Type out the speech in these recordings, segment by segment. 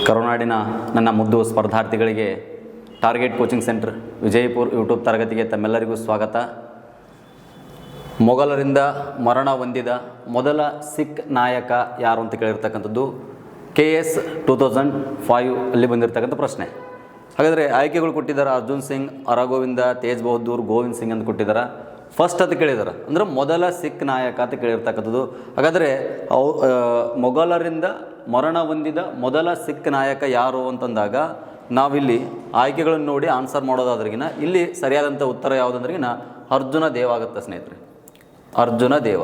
ಕರುನಾಡಿನ ನನ್ನ ಮುದ್ದು ಸ್ಪರ್ಧಾರ್ಥಿಗಳಿಗೆ target coaching centre Vijayapura YouTube ತರಗತಿಗೆ ತಮ್ಮೆಲ್ಲರಿಗೂ ಸ್ವಾಗತ. ಮೊಘಲರಿಂದ ಮರಣ ಹೊಂದಿದ ಮೊದಲ ಸಿಖ್ ನಾಯಕ ಯಾರು ಅಂತ ಕೇಳಿರ್ತಕ್ಕಂಥದ್ದು KS 2005 ಅಲ್ಲಿ ಬಂದಿರತಕ್ಕಂಥ ಪ್ರಶ್ನೆ. ಹಾಗಾದರೆ ಆಯ್ಕೆಗಳು ಕೊಟ್ಟಿದ್ದಾರೆ. ಅರ್ಜುನ್ ಸಿಂಗ್, ಹರಗೋವಿಂದ, ತೇಜ್ ಬಹದ್ದೂರ್, ಗೋವಿಂದ್ ಸಿಂಗ್ ಅಂತ ಕೊಟ್ಟಿದ್ದಾರೆ. ಫಸ್ಟ್ ಅಂತ ಕೇಳಿದ್ದಾರೆ ಅಂದರೆ ಮೊದಲ ಸಿಖ್ ನಾಯಕ ಅಂತ ಕೇಳಿರ್ತಕ್ಕಂಥದ್ದು. ಹಾಗಾದರೆ ಮೊಘಲರಿಂದ ಮರಣ ಹೊಂದಿದ ಮೊದಲ ಸಿಖ್ ನಾಯಕ ಯಾರು ಅಂತಂದಾಗ ನಾವಿಲ್ಲಿ ಆಯ್ಕೆಗಳನ್ನು ನೋಡಿ ಆನ್ಸರ್ ಮಾಡೋದಾದ್ರಿಗಿನ ಇಲ್ಲಿ ಸರಿಯಾದಂಥ ಉತ್ತರ ಯಾವುದಂದ್ರಿಗಿನ ಅರ್ಜುನ ದೇವ ಆಗುತ್ತೆ ಸ್ನೇಹಿತರೆ, ಅರ್ಜುನ ದೇವ.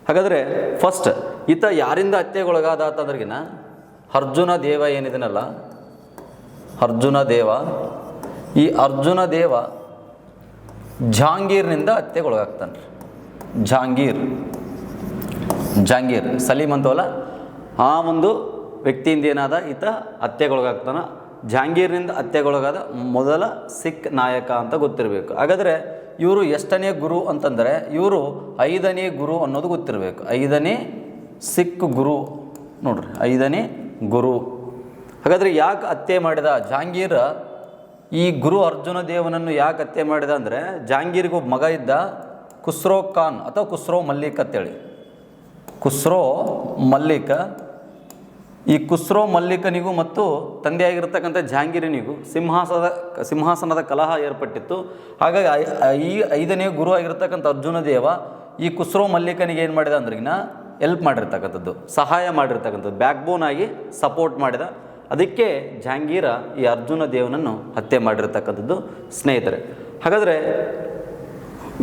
ಹಾಗಾದರೆ ಫಸ್ಟ್ ಈತ ಯಾರಿಂದ ಹತ್ಯೆಗೊಳಗಾದ ಅಂತಂದ್ರಿಗಿನ ಅರ್ಜುನ ದೇವ ಏನಿದನಲ್ಲ, ಅರ್ಜುನ ದೇವ, ಈ ಅರ್ಜುನ ದೇವ ಜಹಾಂಗೀರ್ನಿಂದ ಹತ್ಯೆಗೊಳಗಾಗ್ತಾನೆ. ಜಹಾಂಗೀರ್ ಸಲೀಮ್ ಅಂತವಲ್ಲ, ಆ ಒಂದು ವ್ಯಕ್ತಿಯಿಂದ ಏನಾದ ಈತ ಹತ್ಯೆಗೊಳಗಾಗ್ತಾನೆ. ಜಹಾಂಗೀರ್ನಿಂದ ಹತ್ಯೆಗೊಳಗಾದ ಮೊದಲ ಸಿಖ್ ನಾಯಕ ಅಂತ ಗೊತ್ತಿರಬೇಕು. ಹಾಗಾದರೆ ಇವರು ಎಷ್ಟನೇ ಗುರು ಅಂತಂದರೆ ಇವರು 5ನೇ ಗುರು ಅನ್ನೋದು ಗೊತ್ತಿರಬೇಕು. 5ನೇ ಸಿಖ್ ಗುರು ನೋಡ್ರಿ, 5ನೇ ಗುರು. ಹಾಗಾದರೆ ಯಾಕೆ ಹತ್ಯೆ ಮಾಡಿದ ಜಹಾಂಗೀರ? ಈ ಗುರು ಅರ್ಜುನ ದೇವನನ್ನು ಯಾಕೆ ಹತ್ಯೆ ಮಾಡಿದ ಅಂದರೆ ಜಹಾಂಗೀರ್ಗೆ ಒಬ್ಬ ಮಗ ಇದ್ದ, ಖುಸ್ರೋ ಖಾನ್ ಅಥವಾ ಖುಸ್ರೋ ಮಲ್ಲಿಕ್ ಅಂತೇಳಿ. ಖುಸ್ರೋ ಮಲ್ಲಿಕ, ಈ ಖುಸ್ರೋ ಮಲ್ಲಿಕನಿಗೂ ಮತ್ತು ತಂದೆಯಾಗಿರ್ತಕ್ಕಂಥ ಜಹಾಂಗೀರನಿಗೂ ಸಿಂಹಾಸನದ ಕಲಹ ಏರ್ಪಟ್ಟಿತ್ತು. ಹಾಗಾಗಿ ಈ 5ನೇ ಗುರು ಆಗಿರ್ತಕ್ಕಂಥ ಅರ್ಜುನ ದೇವ ಈ ಖುಸ್ರೋ ಮಲ್ಲಿಕನಿಗೆ ಏನು ಮಾಡಿದ ಅಂದ್ರಿಗಿನ ಎಲ್ಪ್ ಮಾಡಿರ್ತಕ್ಕಂಥದ್ದು, ಸಹಾಯ ಮಾಡಿರ್ತಕ್ಕಂಥದ್ದು, ಬ್ಯಾಕ್ ಬೋನ್ ಆಗಿ ಸಪೋರ್ಟ್ ಮಾಡಿದ. ಅದಕ್ಕೆ ಜಹಾಂಗೀರ ಈ ಅರ್ಜುನ ದೇವನನ್ನು ಹತ್ಯೆ ಮಾಡಿರ್ತಕ್ಕಂಥದ್ದು ಸ್ನೇಹಿತರೆ. ಹಾಗಾದರೆ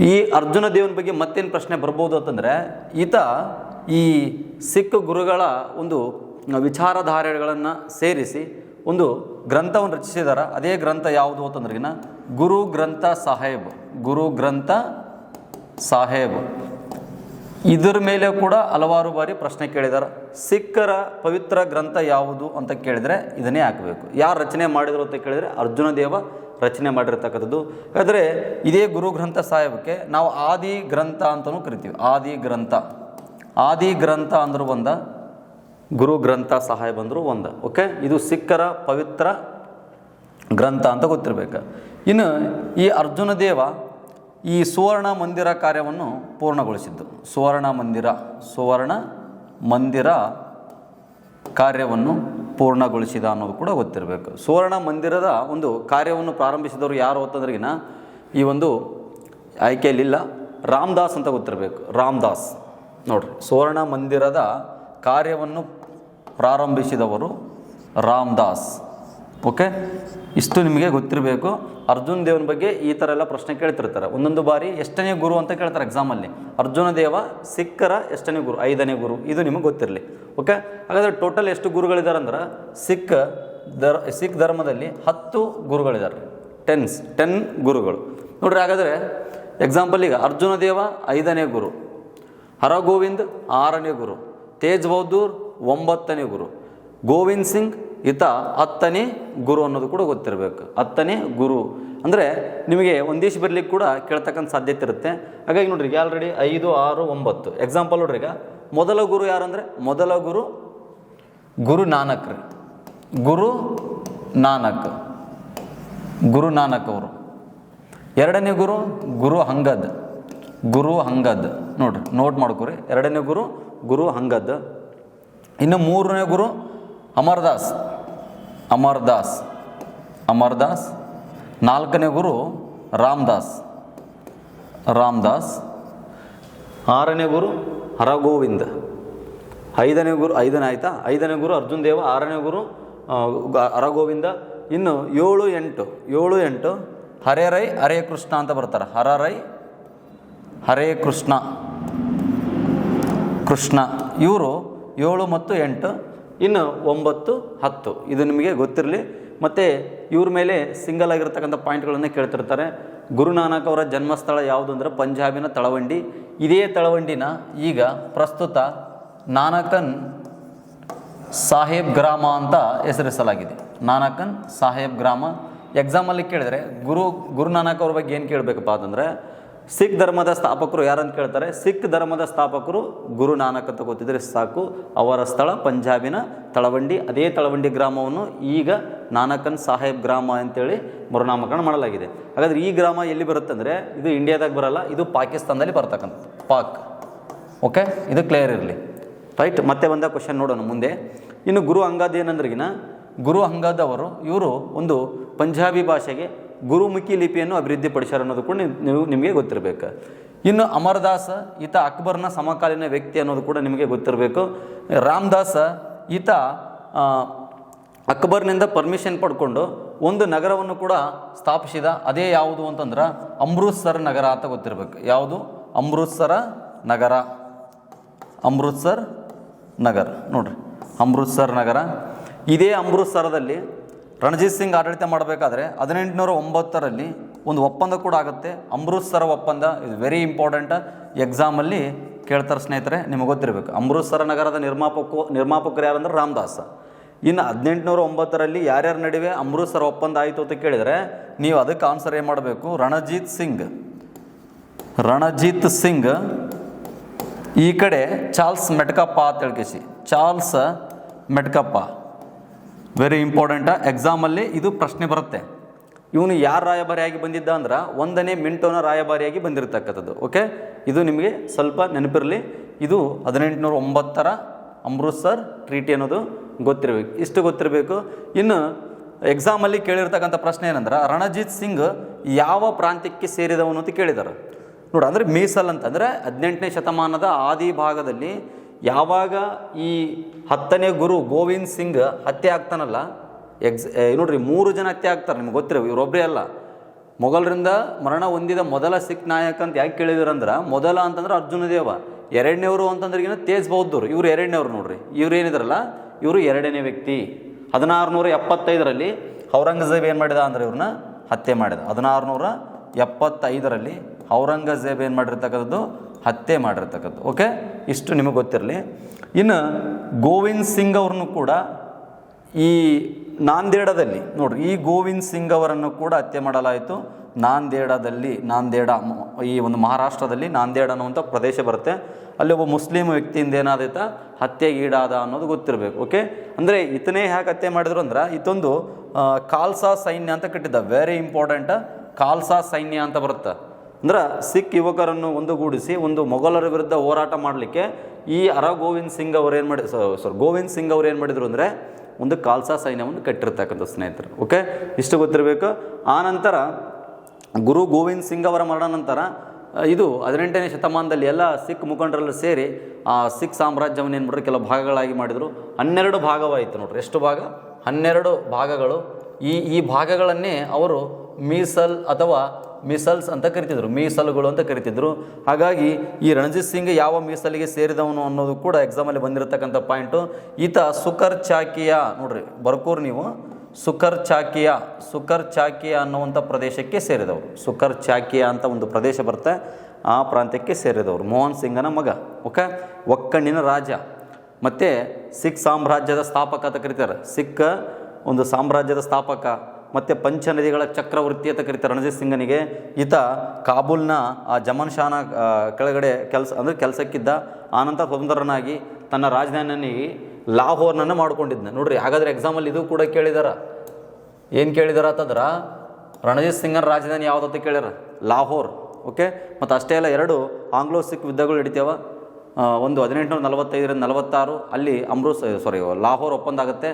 ಈ ಅರ್ಜುನ ದೇವನ ಬಗ್ಗೆ ಮತ್ತೇನು ಪ್ರಶ್ನೆ ಬರ್ಬೋದು ಅಂತಂದರೆ ಈತ ಈ ಸಿಖ್ ಗುರುಗಳ ಒಂದು ವಿಚಾರಧಾರೆಗಳನ್ನು ಸೇರಿಸಿ ಒಂದು ಗ್ರಂಥವನ್ನು ರಚಿಸಿದಾರ. ಅದೇ ಗ್ರಂಥ ಯಾವುದು ಅಂತಂದ್ರಿಗಿನ ಗುರು ಗ್ರಂಥ ಸಾಹೇಬ್. ಗುರು ಗ್ರಂಥ ಸಾಹೇಬ್. ಇದರ ಮೇಲೆ ಕೂಡ ಹಲವಾರು ಬಾರಿ ಪ್ರಶ್ನೆ ಕೇಳಿದ್ದಾರೆ. ಸಿಖ್ಖರ ಪವಿತ್ರ ಗ್ರಂಥ ಯಾವುದು ಅಂತ ಕೇಳಿದರೆ ಇದನ್ನೇ ಹಾಕಬೇಕು. ಯಾರು ರಚನೆ ಮಾಡಿದರು ಅಂತ ಕೇಳಿದರೆ ಅರ್ಜುನ ದೇವ ರಚನೆ ಮಾಡಿರ್ತಕ್ಕಂಥದ್ದು. ಹಾಗಾದರೆ ಇದೇ ಗುರು ಗ್ರಂಥ ಸಾಹೇಬಕ್ಕೆ ನಾವು ಆದಿ ಗ್ರಂಥ ಅಂತಲೂ ಕರಿತೀವಿ. ಆದಿ ಗ್ರಂಥ ಅಂದರೂ ಒಂದ, ಗುರು ಗ್ರಂಥ ಸಾಹೇಬ್ ಅಂದರೂ ಒಂದ. ಓಕೆ, ಇದು ಸಿಖ್ಖರ ಪವಿತ್ರ ಗ್ರಂಥ ಅಂತ ಗೊತ್ತಿರಬೇಕು. ಇನ್ನು ಈ ಅರ್ಜುನ ದೇವ ಈ ಸುವರ್ಣ ಮಂದಿರ ಕಾರ್ಯವನ್ನು ಪೂರ್ಣಗೊಳಿಸಿದ್ದು. ಸುವರ್ಣ ಮಂದಿರ ಕಾರ್ಯವನ್ನು ಪೂರ್ಣಗೊಳಿಸಿದ ಅನ್ನೋದು ಕೂಡ ಗೊತ್ತಿರಬೇಕು. ಸುವರ್ಣ ಮಂದಿರದ ಒಂದು ಕಾರ್ಯವನ್ನು ಪ್ರಾರಂಭಿಸಿದವರು ಯಾರು ಅಂತಂದ್ರಿಗಿನ ಈ ಒಂದು ಆಯ್ಕೆಯಲ್ಲಿಲ್ಲ, ರಾಮದಾಸ್ ಅಂತ ಗೊತ್ತಿರಬೇಕು. ರಾಮದಾಸ್ ನೋಡ್ರಿ, ಸುವರ್ಣ ಮಂದಿರದ ಕಾರ್ಯವನ್ನು ಪ್ರಾರಂಭಿಸಿದವರು ರಾಮದಾಸ್. ಓಕೆ, ಇಷ್ಟು ನಿಮಗೆ ಗೊತ್ತಿರಬೇಕು. ಅರ್ಜುನ ದೇವನ ಬಗ್ಗೆ ಈ ಥರ ಎಲ್ಲ ಪ್ರಶ್ನೆ ಕೇಳ್ತಿರ್ತಾರೆ. ಒಂದೊಂದು ಬಾರಿ ಎಷ್ಟನೇ ಗುರು ಅಂತ ಕೇಳ್ತಾರೆ ಎಕ್ಸಾಮಲ್ಲಿ. ಅರ್ಜುನ ದೇವ ಸಿಖ್ಖರ ಎಷ್ಟನೇ ಗುರು? 5ನೇ ಗುರು. ಇದು ನಿಮಗೆ ಗೊತ್ತಿರಲಿ. ಓಕೆ, ಹಾಗಾದರೆ ಟೋಟಲ್ ಎಷ್ಟು ಗುರುಗಳಿದ್ದಾರೆ ಅಂದ್ರೆ ಸಿಖ್ ಧರ್ಮದಲ್ಲಿ 10 ಗುರುಗಳಿದ್ದಾರೆ. 10 ಗುರುಗಳು ನೋಡ್ರಿ. ಹಾಗಾದರೆ ಎಕ್ಸಾಂಪಲ್ ಈಗ ಅರ್ಜುನ ದೇವ 5ನೇ ಗುರು, ಹರಗೋವಿಂದ್ 6ನೇ ಗುರು, ತೇಜ್ ಬಹದ್ದೂರ್ 9ನೇ ಗುರು, ಗೋವಿಂದ್ ಸಿಂಗ್ ಈತ 10ನೇ ಗುರು ಅನ್ನೋದು ಕೂಡ ಗೊತ್ತಿರಬೇಕು. 10ನೇ ಗುರು ಅಂದರೆ ನಿಮಗೆ ಒಂದಿಷ್ಟು ಬರಲಿಕ್ಕೆ ಕೂಡ ಕೇಳ್ತಕ್ಕಂಥ ಸಾಧ್ಯತೆ ಇರುತ್ತೆ. ಹಾಗಾಗಿ ನೋಡ್ರಿ ಈಗ ಆಲ್ರೆಡಿ 5, 6, 9 ಎಕ್ಸಾಂಪಲ್ ನೋಡ್ರಿ. ಈಗ ಮೊದಲ ಗುರು ಯಾರಂದರೆ ಮೊದಲ ಗುರು ನಾನಕ್ ರೀ. ಗುರು ನಾನಕ್ ಅವರು. 2ನೇ ಗುರು ಗುರು ಹಂಗದ್ ನೋಡ್ರಿ, ನೋಟ್ ಮಾಡ್ಕೊರಿ. 2ನೇ ಗುರು ಹಂಗದ್. ಇನ್ನು 3ನೇ ಗುರು ಅಮರ್ದಾಸ್. 4ನೇ ಗುರು ರಾಮದಾಸ್. 6ನೇ ಗುರು ಹರಗೋವಿಂದ್. 5ನೇ ಗುರು ಆಯಿತಾ. 5ನೇ ಗುರು ಅರ್ಜುನ್ ದೇವ, 6ನೇ ಗುರು ಹರಗೋವಿಂದ. ಇನ್ನು 7, 8 ಹರೇ ಕೃಷ್ಣ ಅಂತ ಬರ್ತಾರೆ. ಹರೇ ಕೃಷ್ಣ ಇವರು 7 ಮತ್ತು 8. ಇನ್ನು 9, 10 ಇದು ನಿಮಗೆ ಗೊತ್ತಿರಲಿ. ಮತ್ತು ಇವ್ರ ಮೇಲೆ ಸಿಂಗಲ್ ಆಗಿರ್ತಕ್ಕಂಥ ಪಾಯಿಂಟ್ಗಳನ್ನು ಕೇಳ್ತಿರ್ತಾರೆ. ಗುರುನಾನಕ್ ಅವರ ಜನ್ಮಸ್ಥಳ ಯಾವುದು ಅಂದರೆ ಪಂಜಾಬಿನ ತಳವಂಡಿ. ಇದೇ ತಳವಂಡಿನ ಈಗ ಪ್ರಸ್ತುತ ನಾನಕನ್ ಸಾಹೇಬ್ ಗ್ರಾಮ ಅಂತ ಹೆಸರಿಸಲಾಗಿದೆ. ನಾನಕನ್ ಸಾಹೇಬ್ ಗ್ರಾಮ. ಎಕ್ಸಾಮಲ್ಲಿ ಕೇಳಿದರೆ ಗುರುನಾನಕ್ ಅವ್ರ ಬಗ್ಗೆ ಏನು ಕೇಳಬೇಕಪ್ಪ ಅಂತಂದರೆ ಸಿಖ್ ಧರ್ಮದ ಸ್ಥಾಪಕರು ಯಾರಂತ ಕೇಳ್ತಾರೆ. ಸಿಖ್ ಧರ್ಮದ ಸ್ಥಾಪಕರು ಗುರು ನಾನಕ್ ಅಂತ ಗೊತ್ತಿದ್ರೆ ಸಾಕು. ಅವರ ಸ್ಥಳ ಪಂಜಾಬಿನ ತಳವಂಡಿ. ಅದೇ ತಳವಂಡಿ ಗ್ರಾಮವನ್ನು ಈಗ ನಾನಕನ್ ಸಾಹೇಬ್ ಗ್ರಾಮ ಅಂತೇಳಿ ಮರುನಾಮಕರಣ ಮಾಡಲಾಗಿದೆ. ಹಾಗಾದರೆ ಈ ಗ್ರಾಮ ಎಲ್ಲಿ ಬರುತ್ತೆ ಅಂದರೆ ಇದು ಇಂಡಿಯಾದಾಗ ಬರಲ್ಲ, ಇದು ಪಾಕಿಸ್ತಾನದಲ್ಲಿ ಬರ್ತಕ್ಕಂಥದ್ದು, ಪಾಕ್. ಓಕೆ, ಇದು ಕ್ಲಿಯರ್ ಇರಲಿ, ರೈಟ್. ಮತ್ತೆ ಬಂದ ಕ್ವಶನ್ ನೋಡೋಣ ಮುಂದೆ. ಇನ್ನು ಗುರು ಅಂಗದ್ ಏನಂದ್ರಿಗಿನ ಗುರು ಅಂಗದ್ ಅವರು ಇವರು ಒಂದು ಪಂಜಾಬಿ ಭಾಷೆಗೆ ಗುರುಮುಖಿ ಲಿಪಿಯನ್ನು ಅಭಿವೃದ್ಧಿಪಡಿಸ್ಯಾರ ಅನ್ನೋದು ಕೂಡ ನಿಮಗೆ ಗೊತ್ತಿರಬೇಕು. ಇನ್ನು ಅಮರದಾಸ ಈತ ಅಕ್ಬರ್ನ ಸಮಕಾಲೀನ ವ್ಯಕ್ತಿ ಅನ್ನೋದು ಕೂಡ ನಿಮಗೆ ಗೊತ್ತಿರಬೇಕು. ರಾಮದಾಸ ಈತ ಅಕ್ಬರ್ನಿಂದ ಪರ್ಮಿಷನ್ ಪಡ್ಕೊಂಡು ಒಂದು ನಗರವನ್ನು ಕೂಡ ಸ್ಥಾಪಿಸಿದ. ಅದೇ ಯಾವುದು ಅಂತಂದ್ರೆ ಅಮೃತ್ಸರ್ ನಗರ ಅಂತ ಗೊತ್ತಿರಬೇಕು. ಯಾವುದು? ಅಮೃತ್ಸರ ನಗರ. ಅಮೃತ್ಸರ್ ನಗರ ನೋಡ್ರಿ, ಅಮೃತ್ಸರ್ ನಗರ. ಇದೇ ಅಮೃತ್ಸರದಲ್ಲಿ ರಣಜಿತ್ ಸಿಂಗ್ ಆಡಳಿತ ಮಾಡಬೇಕಾದ್ರೆ 1809ರಲ್ಲಿ ಒಂದು ಒಪ್ಪಂದ ಕೂಡ ಆಗುತ್ತೆ, ಅಮೃತ್ಸರ ಒಪ್ಪಂದ. ಇದು ವೆರಿ ಇಂಪಾರ್ಟೆಂಟ್, ಎಕ್ಸಾಮಲ್ಲಿ ಕೇಳ್ತಾರೆ ಸ್ನೇಹಿತರೆ, ನಿಮಗೆ ಗೊತ್ತಿರಬೇಕು. ಅಮೃತ್ಸರ ನಗರದ ನಿರ್ಮಾಪಕರು ಯಾರಂದ್ರೆ ರಾಮದಾಸ. ಇನ್ನು 1809ರಲ್ಲಿ ಯಾರ್ಯಾರ ನಡುವೆ ಅಮೃತ್ಸರ ಒಪ್ಪಂದ ಆಯಿತು ಅಂತ ಕೇಳಿದರೆ ನೀವು ಅದಕ್ಕೆ ಆನ್ಸರ್ ಏನು ಮಾಡಬೇಕು? ರಣಜಿತ್ ಸಿಂಗ್ ಈ ಕಡೆ ಚಾರ್ಲ್ಸ್ ಮೆಟ್ಕಪ್ಪ ಅಂತ ಹೇಳ್ಕೇಸಿ, ಚಾರ್ಲ್ಸ್ ಮೆಟ್ಕಪ್ಪ. ವೆರಿ ಇಂಪಾರ್ಟೆಂಟ, ಎಕ್ಸಾಮಲ್ಲಿ ಇದು ಪ್ರಶ್ನೆ ಬರುತ್ತೆ. ಇವನು ಯಾರು ರಾಯಭಾರಿಯಾಗಿ ಬಂದಿದ್ದ ಅಂದ್ರೆ 1ನೇ ಮಿಂಟೋನ ರಾಯಭಾರಿಯಾಗಿ ಬಂದಿರತಕ್ಕಂಥದ್ದು. ಓಕೆ, ಇದು ನಿಮಗೆ ಸ್ವಲ್ಪ ನೆನಪಿರಲಿ. ಇದು 1809ರ ಅಮೃತ್ಸರ್ ಟ್ರೀಟಿ ಅನ್ನೋದು ಗೊತ್ತಿರಬೇಕು, ಇಷ್ಟು ಗೊತ್ತಿರಬೇಕು. ಇನ್ನು ಎಕ್ಸಾಮಲ್ಲಿ ಕೇಳಿರ್ತಕ್ಕಂಥ ಪ್ರಶ್ನೆ ಏನಂದ್ರೆ ರಣಜಿತ್ ಸಿಂಗ್ ಯಾವ ಪ್ರಾಂತ್ಯಕ್ಕೆ ಸೇರಿದವನು ಅಂತ ಕೇಳಿದ್ದಾರೆ ನೋಡಿ. ಅಂದರೆ ಮೀಸಲ್ ಅಂತಂದರೆ 18ನೇ ಶತಮಾನದ ಆದಿ ಭಾಗದಲ್ಲಿ ಯಾವಾಗ ಈ 10ನೇ ಗುರು ಗೋವಿಂದ್ ಸಿಂಗ್ ಹತ್ಯೆ ಆಗ್ತಾನಲ್ಲ, ನೋಡ್ರಿ 3 ಜನ ಹತ್ಯೆ ಆಗ್ತಾರೆ, ನಿಮ್ಗೆ ಗೊತ್ತಿರೋ, ಇವರೊಬ್ಬರೇ ಅಲ್ಲ. ಮೊಘಲರಿಂದ ಮರಣ ಹೊಂದಿದ ಮೊದಲ ಸಿಖ್ ನಾಯಕ ಅಂತ ಯಾಕೆ ಕೇಳಿದ್ರಂದ್ರೆ, ಮೊದಲ ಅಂತಂದ್ರೆ ಅರ್ಜುನ ದೇವ, 2ನೇವರು ಅಂತಂದ್ರೆ ತೇಜ್ ಬೌದ್ಧರು, ಇವರು 2ನೇವ್ರು ನೋಡ್ರಿ. ಇವ್ರು ಏನಿದ್ರಲ್ಲ ಇವರು 2ನೇ ವ್ಯಕ್ತಿ. 1675ರಲ್ಲಿ ಔರಂಗಜೇಬ್ ಏನು ಮಾಡಿದ ಅಂದ್ರೆ ಇವ್ರನ್ನ ಹತ್ಯೆ ಮಾಡಿದ. 1675ರಲ್ಲಿ ಔರಂಗಜೇಬ್ ಏನು ಮಾಡಿರ್ತಕ್ಕಂಥದ್ದು? ಹತ್ಯೆ ಮಾಡಿರ್ತಕ್ಕಂಥದ್ದು. ಓಕೆ, ಇಷ್ಟು ನಿಮಗೆ ಗೊತ್ತಿರಲಿ. ಇನ್ನು ಗೋವಿಂದ್ ಸಿಂಗ್ ಅವ್ರನ್ನು ಕೂಡ ಈ ನಾಂದೇಡದಲ್ಲಿ ನೋಡ್ರಿ, ಈ ಗೋವಿಂದ್ ಸಿಂಗ್ ಅವರನ್ನು ಕೂಡ ಹತ್ಯೆ ಮಾಡಲಾಯಿತು. ನಾಂದೇಡ ಈ ಒಂದು ಮಹಾರಾಷ್ಟ್ರದಲ್ಲಿ ನಾಂದೇಡ ಅನ್ನುವಂಥ ಪ್ರದೇಶ ಬರುತ್ತೆ. ಅಲ್ಲಿ ಒಬ್ಬ ಮುಸ್ಲಿಂ ವ್ಯಕ್ತಿಯಿಂದ ಏನಾದೈತ ಹತ್ಯೆಗೀಡಾದ ಅನ್ನೋದು ಗೊತ್ತಿರಬೇಕು. ಓಕೆ, ಅಂದರೆ ಈತನೇ ಯಾಕೆ ಹತ್ಯೆ ಮಾಡಿದ್ರು ಅಂದ್ರೆ ಈತೊಂದು ಖಾಲ್ಸಾ ಸೈನ್ಯ ಅಂತ ಕಟ್ಟಿದ್ದ. ವೆರಿ ಇಂಪಾರ್ಟೆಂಟ್, ಖಾಲ್ಸಾ ಸೈನ್ಯ ಅಂತ ಬರುತ್ತೆ. ಅಂದ್ರೆ ಸಿಖ್ ಯುವಕರನ್ನು ಒಂದುಗೂಡಿಸಿ ಒಂದು ಮೊಘಲರ ವಿರುದ್ಧ ಹೋರಾಟ ಮಾಡಲಿಕ್ಕೆ ಈ ಗೋವಿಂದ್ ಸಿಂಗ್ ಅವ್ರು ಏನು ಮಾಡಿದ್ರು ಅಂದರೆ ಒಂದು ಖಾಲ್ಸಾ ಸೈನ್ಯವನ್ನು ಕಟ್ಟಿರ್ತಕ್ಕಂಥ ಸ್ನೇಹಿತರು. ಓಕೆ, ಇಷ್ಟು ಗೊತ್ತಿರಬೇಕು. ಆನಂತರ ಗುರು ಗೋವಿಂದ್ ಸಿಂಗ್ ಅವರ ಮರಣ ನಂತರ ಇದು 18ನೇ ಶತಮಾನದಲ್ಲಿ ಎಲ್ಲ ಸಿಖ್ ಮುಖಂಡರೆಲ್ಲ ಸೇರಿ ಆ ಸಿಖ್ ಸಾಮ್ರಾಜ್ಯವನ್ನು ಏನು ಮಾಡಿದ್ರು, ಕೆಲವು ಭಾಗಗಳಾಗಿ ಮಾಡಿದರು. 12 ಭಾಗವಾಯಿತು ನೋಡ್ರಿ. ಎಷ್ಟು ಭಾಗ? 12 ಭಾಗಗಳು. ಈ ಭಾಗಗಳನ್ನೇ ಅವರು ಮೀಸಲ್ ಅಥವಾ ಮಿಸಲ್ಸ್ ಅಂತ ಕರಿತಿದ್ರು, ಮೀಸಲುಗಳು ಅಂತ ಕರಿತಿದ್ರು. ಹಾಗಾಗಿ ಈ ರಣಜಿತ್ ಸಿಂಗ್ ಯಾವ ಮೀಸಲಿಗೆ ಸೇರಿದವನು ಅನ್ನೋದು ಕೂಡ ಎಕ್ಸಾಮಲ್ಲಿ ಬಂದಿರತಕ್ಕಂಥ ಪಾಯಿಂಟು. ಈತ ಸುಕರ್ ಚಾಕಿಯಾ ನೋಡ್ರಿ, ಬರ್ಕೂರು ನೀವು, ಸುಕರ್ ಚಾಕಿಯಾ ಅನ್ನುವಂಥ ಪ್ರದೇಶಕ್ಕೆ ಸೇರಿದವರು. ಸುಕರ್ ಚಾಕಿಯಾ ಅಂತ ಒಂದು ಪ್ರದೇಶ ಬರುತ್ತೆ, ಆ ಪ್ರಾಂತ್ಯಕ್ಕೆ ಸೇರಿದವರು. ಮೋಹನ್ ಸಿಂಗನ ಮಗ. ಓಕೆ, ಒಕ್ಕಣ್ಣಿನ ರಾಜ ಮತ್ತು ಸಿಖ್ ಸಾಮ್ರಾಜ್ಯದ ಸ್ಥಾಪಕ ಅಂತ ಕರೀತಾರೆ. ಸಿಖ್ ಒಂದು ಸಾಮ್ರಾಜ್ಯದ ಸ್ಥಾಪಕ ಮತ್ತು ಪಂಚನದಿಗಳ ಚಕ್ರವರ್ತಿ ಅಂತ ಕರೀತಾರೆ ರಣಜಿತ್ ಸಿಂಗನಿಗೆ. ಈತ ಕಾಬೂಲ್ನ ಆ ಜಮನ್ ಶಾನ ಕೆಳಗಡೆ ಕೆಲಸಕ್ಕಿದ್ದ. ಆನಂತರ ಸ್ವತಂತ್ರನಾಗಿ ತನ್ನ ರಾಜಧಾನಿಯನ್ನು ಲಾಹೋರ್ನನ್ನು ಮಾಡ್ಕೊಂಡಿದ್ದ ನೋಡ್ರಿ. ಹಾಗಾದರೆ ಎಕ್ಸಾಮಲ್ಲಿ ಇದು ಕೂಡ ಕೇಳಿದಾರ. ಏನು ಕೇಳಿದಾರ ಅಂತಂದ್ರೆ ರಣಜಿತ್ ಸಿಂಗನ ರಾಜಧಾನಿ ಯಾವುದು ಅಂತ ಕೇಳ್ಯಾರ? ಲಾಹೋರ್. ಓಕೆ, ಮತ್ತು ಅಷ್ಟೇ ಅಲ್ಲ, 2 ಆಂಗ್ಲೋ ಸಿಖ್ ಯುದ್ಧಗಳು ನಡೀತೇವ. ಒಂದು 1845ರಿಂದ 46 ಅಲ್ಲಿ ಲಾಹೋರ್ ಒಪ್ಪಂದ ಆಗುತ್ತೆ.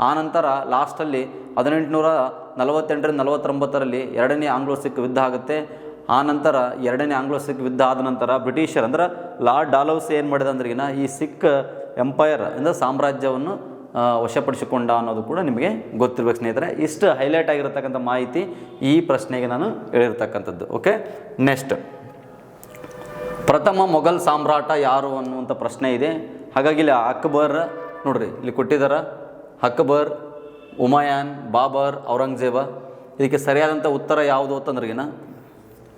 ಆನಂತರ ಲಾಸ್ಟಲ್ಲಿ 1848ರಿಂದ 49ರಲ್ಲಿ 2ನೇ ಆಂಗ್ಲೋ ಸಿಖ್ ಯುದ್ಧ ಆಗುತ್ತೆ. ಆನಂತರ 2ನೇ ಆಂಗ್ಲೋ ಸಿಖ್ ಯುದ್ಧ ಆದ ನಂತರ ಬ್ರಿಟಿಷರ್ ಅಂದ್ರೆ ಲಾರ್ಡ್ ಡಾಲೌಸಿ ಏನು ಮಾಡಿದ ಅಂದ್ರಿಗಿನ ಈ ಸಿಖ್ ಎಂಪೈರ್ ಅಂದರೆ ಸಾಮ್ರಾಜ್ಯವನ್ನು ವಶಪಡಿಸಿಕೊಂಡ ಅನ್ನೋದು ಕೂಡ ನಿಮಗೆ ಗೊತ್ತಿರಬೇಕು ಸ್ನೇಹಿತರೆ. ಇಷ್ಟು ಹೈಲೈಟ್ ಆಗಿರತಕ್ಕಂಥ ಮಾಹಿತಿ ಈ ಪ್ರಶ್ನೆಗೆ ನಾನು ಹೇಳಿರ್ತಕ್ಕಂಥದ್ದು. ಓಕೆ, ನೆಕ್ಸ್ಟ್ ಪ್ರಥಮ ಮೊಘಲ್ ಸಾಮ್ರಾಟ ಯಾರು ಅನ್ನುವಂಥ ಪ್ರಶ್ನೆ ಇದೆ. ಹಾಗಾಗಿ ಇಲ್ಲಿ ಅಕ್ಬರ್ ನೋಡ್ರಿ, ಇಲ್ಲಿ ಕೊಟ್ಟಿದ್ದಾರೆ ಅಕ್ಬರ್, ಹುಮಾಯೂನ್, ಬಾಬರ್, ಔರಂಗಜೇಬ. ಇದಕ್ಕೆ ಸರಿಯಾದಂಥ ಉತ್ತರ ಯಾವುದು ಅಂತಂದ್ರಿಗಿನ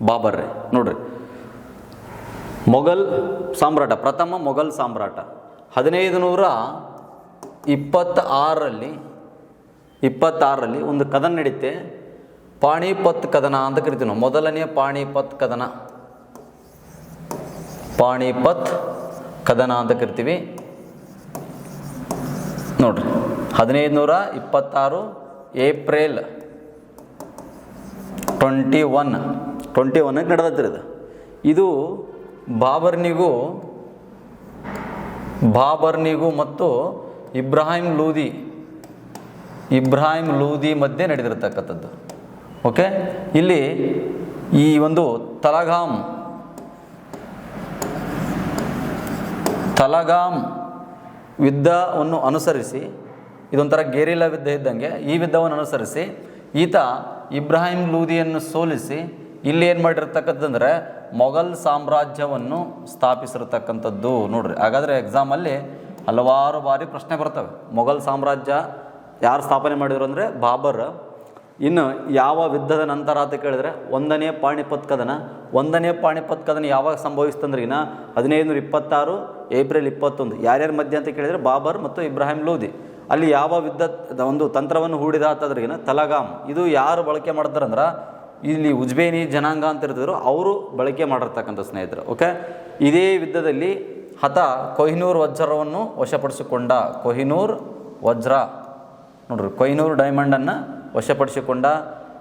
ಬಾಬರ್ ರೀ. ನೋಡ್ರಿ, ಮೊಘಲ್ ಸಾಮ್ರಾಟ, ಪ್ರಥಮ ಮೊಘಲ್ ಸಾಮ್ರಾಟ 1526ರಲ್ಲಿ ಒಂದು ಕದನ ನಡೀತೆ, ಪಾಣಿಪತ್ ಕದನ ಅಂತ ಕರಿತೀವಿ ನಾವು. ಮೊದಲನೆಯ ಪಾಣಿಪತ್ ಕದನ ಪಾಣಿಪತ್ ಕದನ ಅಂತ ಕರಿತೀವಿ. ನೋಡ್ರಿ 1526 ಏಪ್ರಿಲ್ 21ಕ್ಕೆ ನಡೆದತ್ರಿ ಇದು ಬಾಬರ್ನಿಗೂ ಮತ್ತು ಇಬ್ರಾಹಿಂ ಲೂದಿ ಮಧ್ಯೆ ನಡೆದಿರತಕ್ಕಂಥದ್ದು. ಓಕೆ, ಇಲ್ಲಿ ಈ ಒಂದು ತಲಗಾಮ್ ಯುದ್ಧವನ್ನು ಅನುಸರಿಸಿ, ಇದೊಂಥರ ಗೆರಿಲ್ಲಾ ಯುದ್ಧ ಇದ್ದಂಗೆ, ಈ ಯುದ್ಧವನ್ನು ಅನುಸರಿಸಿ ಈತ ಇಬ್ರಾಹಿಂ ಲೂದಿಯನ್ನು ಸೋಲಿಸಿ ಇಲ್ಲಿ ಏನು ಮಾಡಿರ್ತಕ್ಕಂಥದ್ದಂದರೆ ಮೊಘಲ್ ಸಾಮ್ರಾಜ್ಯವನ್ನು ಸ್ಥಾಪಿಸಿರ್ತಕ್ಕಂಥದ್ದು. ನೋಡ್ರಿ, ಹಾಗಾದರೆ ಎಕ್ಸಾಮಲ್ಲಿ ಹಲವಾರು ಬಾರಿ ಪ್ರಶ್ನೆ ಬರ್ತವೆ. ಮೊಘಲ್ ಸಾಮ್ರಾಜ್ಯ ಯಾರು ಸ್ಥಾಪನೆ ಮಾಡಿದ್ರು ಅಂದರೆ ಬಾಬರ್. ಇನ್ನು ಯಾವ ಯುದ್ಧದ ನಂತರ ಅಂತ ಕೇಳಿದ್ರೆ ಒಂದನೇ ಪಾಣಿಪತ್ ಕದನ ಯಾವಾಗ ಸಂಭವಿಸ್ತಂದ್ರೆ 1526 ಏಪ್ರಿಲ್ 21. ಯಾರ್ಯಾರ ಮಧ್ಯೆ ಅಂತ ಕೇಳಿದರೆ ಬಾಬರ್ ಮತ್ತು ಇಬ್ರಾಹಿಂ ಲೂದಿ. ಅಲ್ಲಿ ಯಾವ ಯುದ್ಧದ ಒಂದು ತಂತ್ರವನ್ನು ಹೂಡಿದ ಅಂತಂದ್ರಿಗಿನ ತಲಗಾಮ್. ಇದು ಯಾರು ಬಳಕೆ ಮಾಡ್ತಾರಂದ್ರೆ ಇಲ್ಲಿ ಉಜ್ಬೇನಿ ಜನಾಂಗ ಅಂತ ಇರ್ತಿದ್ರು, ಅವರು ಬಳಕೆ ಮಾಡಿರ್ತಕ್ಕಂಥ ಸ್ನೇಹಿತರು. ಓಕೆ, ಇದೇ ಯುದ್ಧದಲ್ಲಿ ಹತ ಕೊಹಿನೂರ್ ವಜ್ರವನ್ನು ವಶಪಡಿಸಿಕೊಂಡ. ಕೊಹಿನೂರ್ ವಜ್ರ ನೋಡ್ರಿ, ಕೊಹಿನೂರ್ ಡೈಮಂಡನ್ನು ವಶಪಡಿಸಿಕೊಂಡ.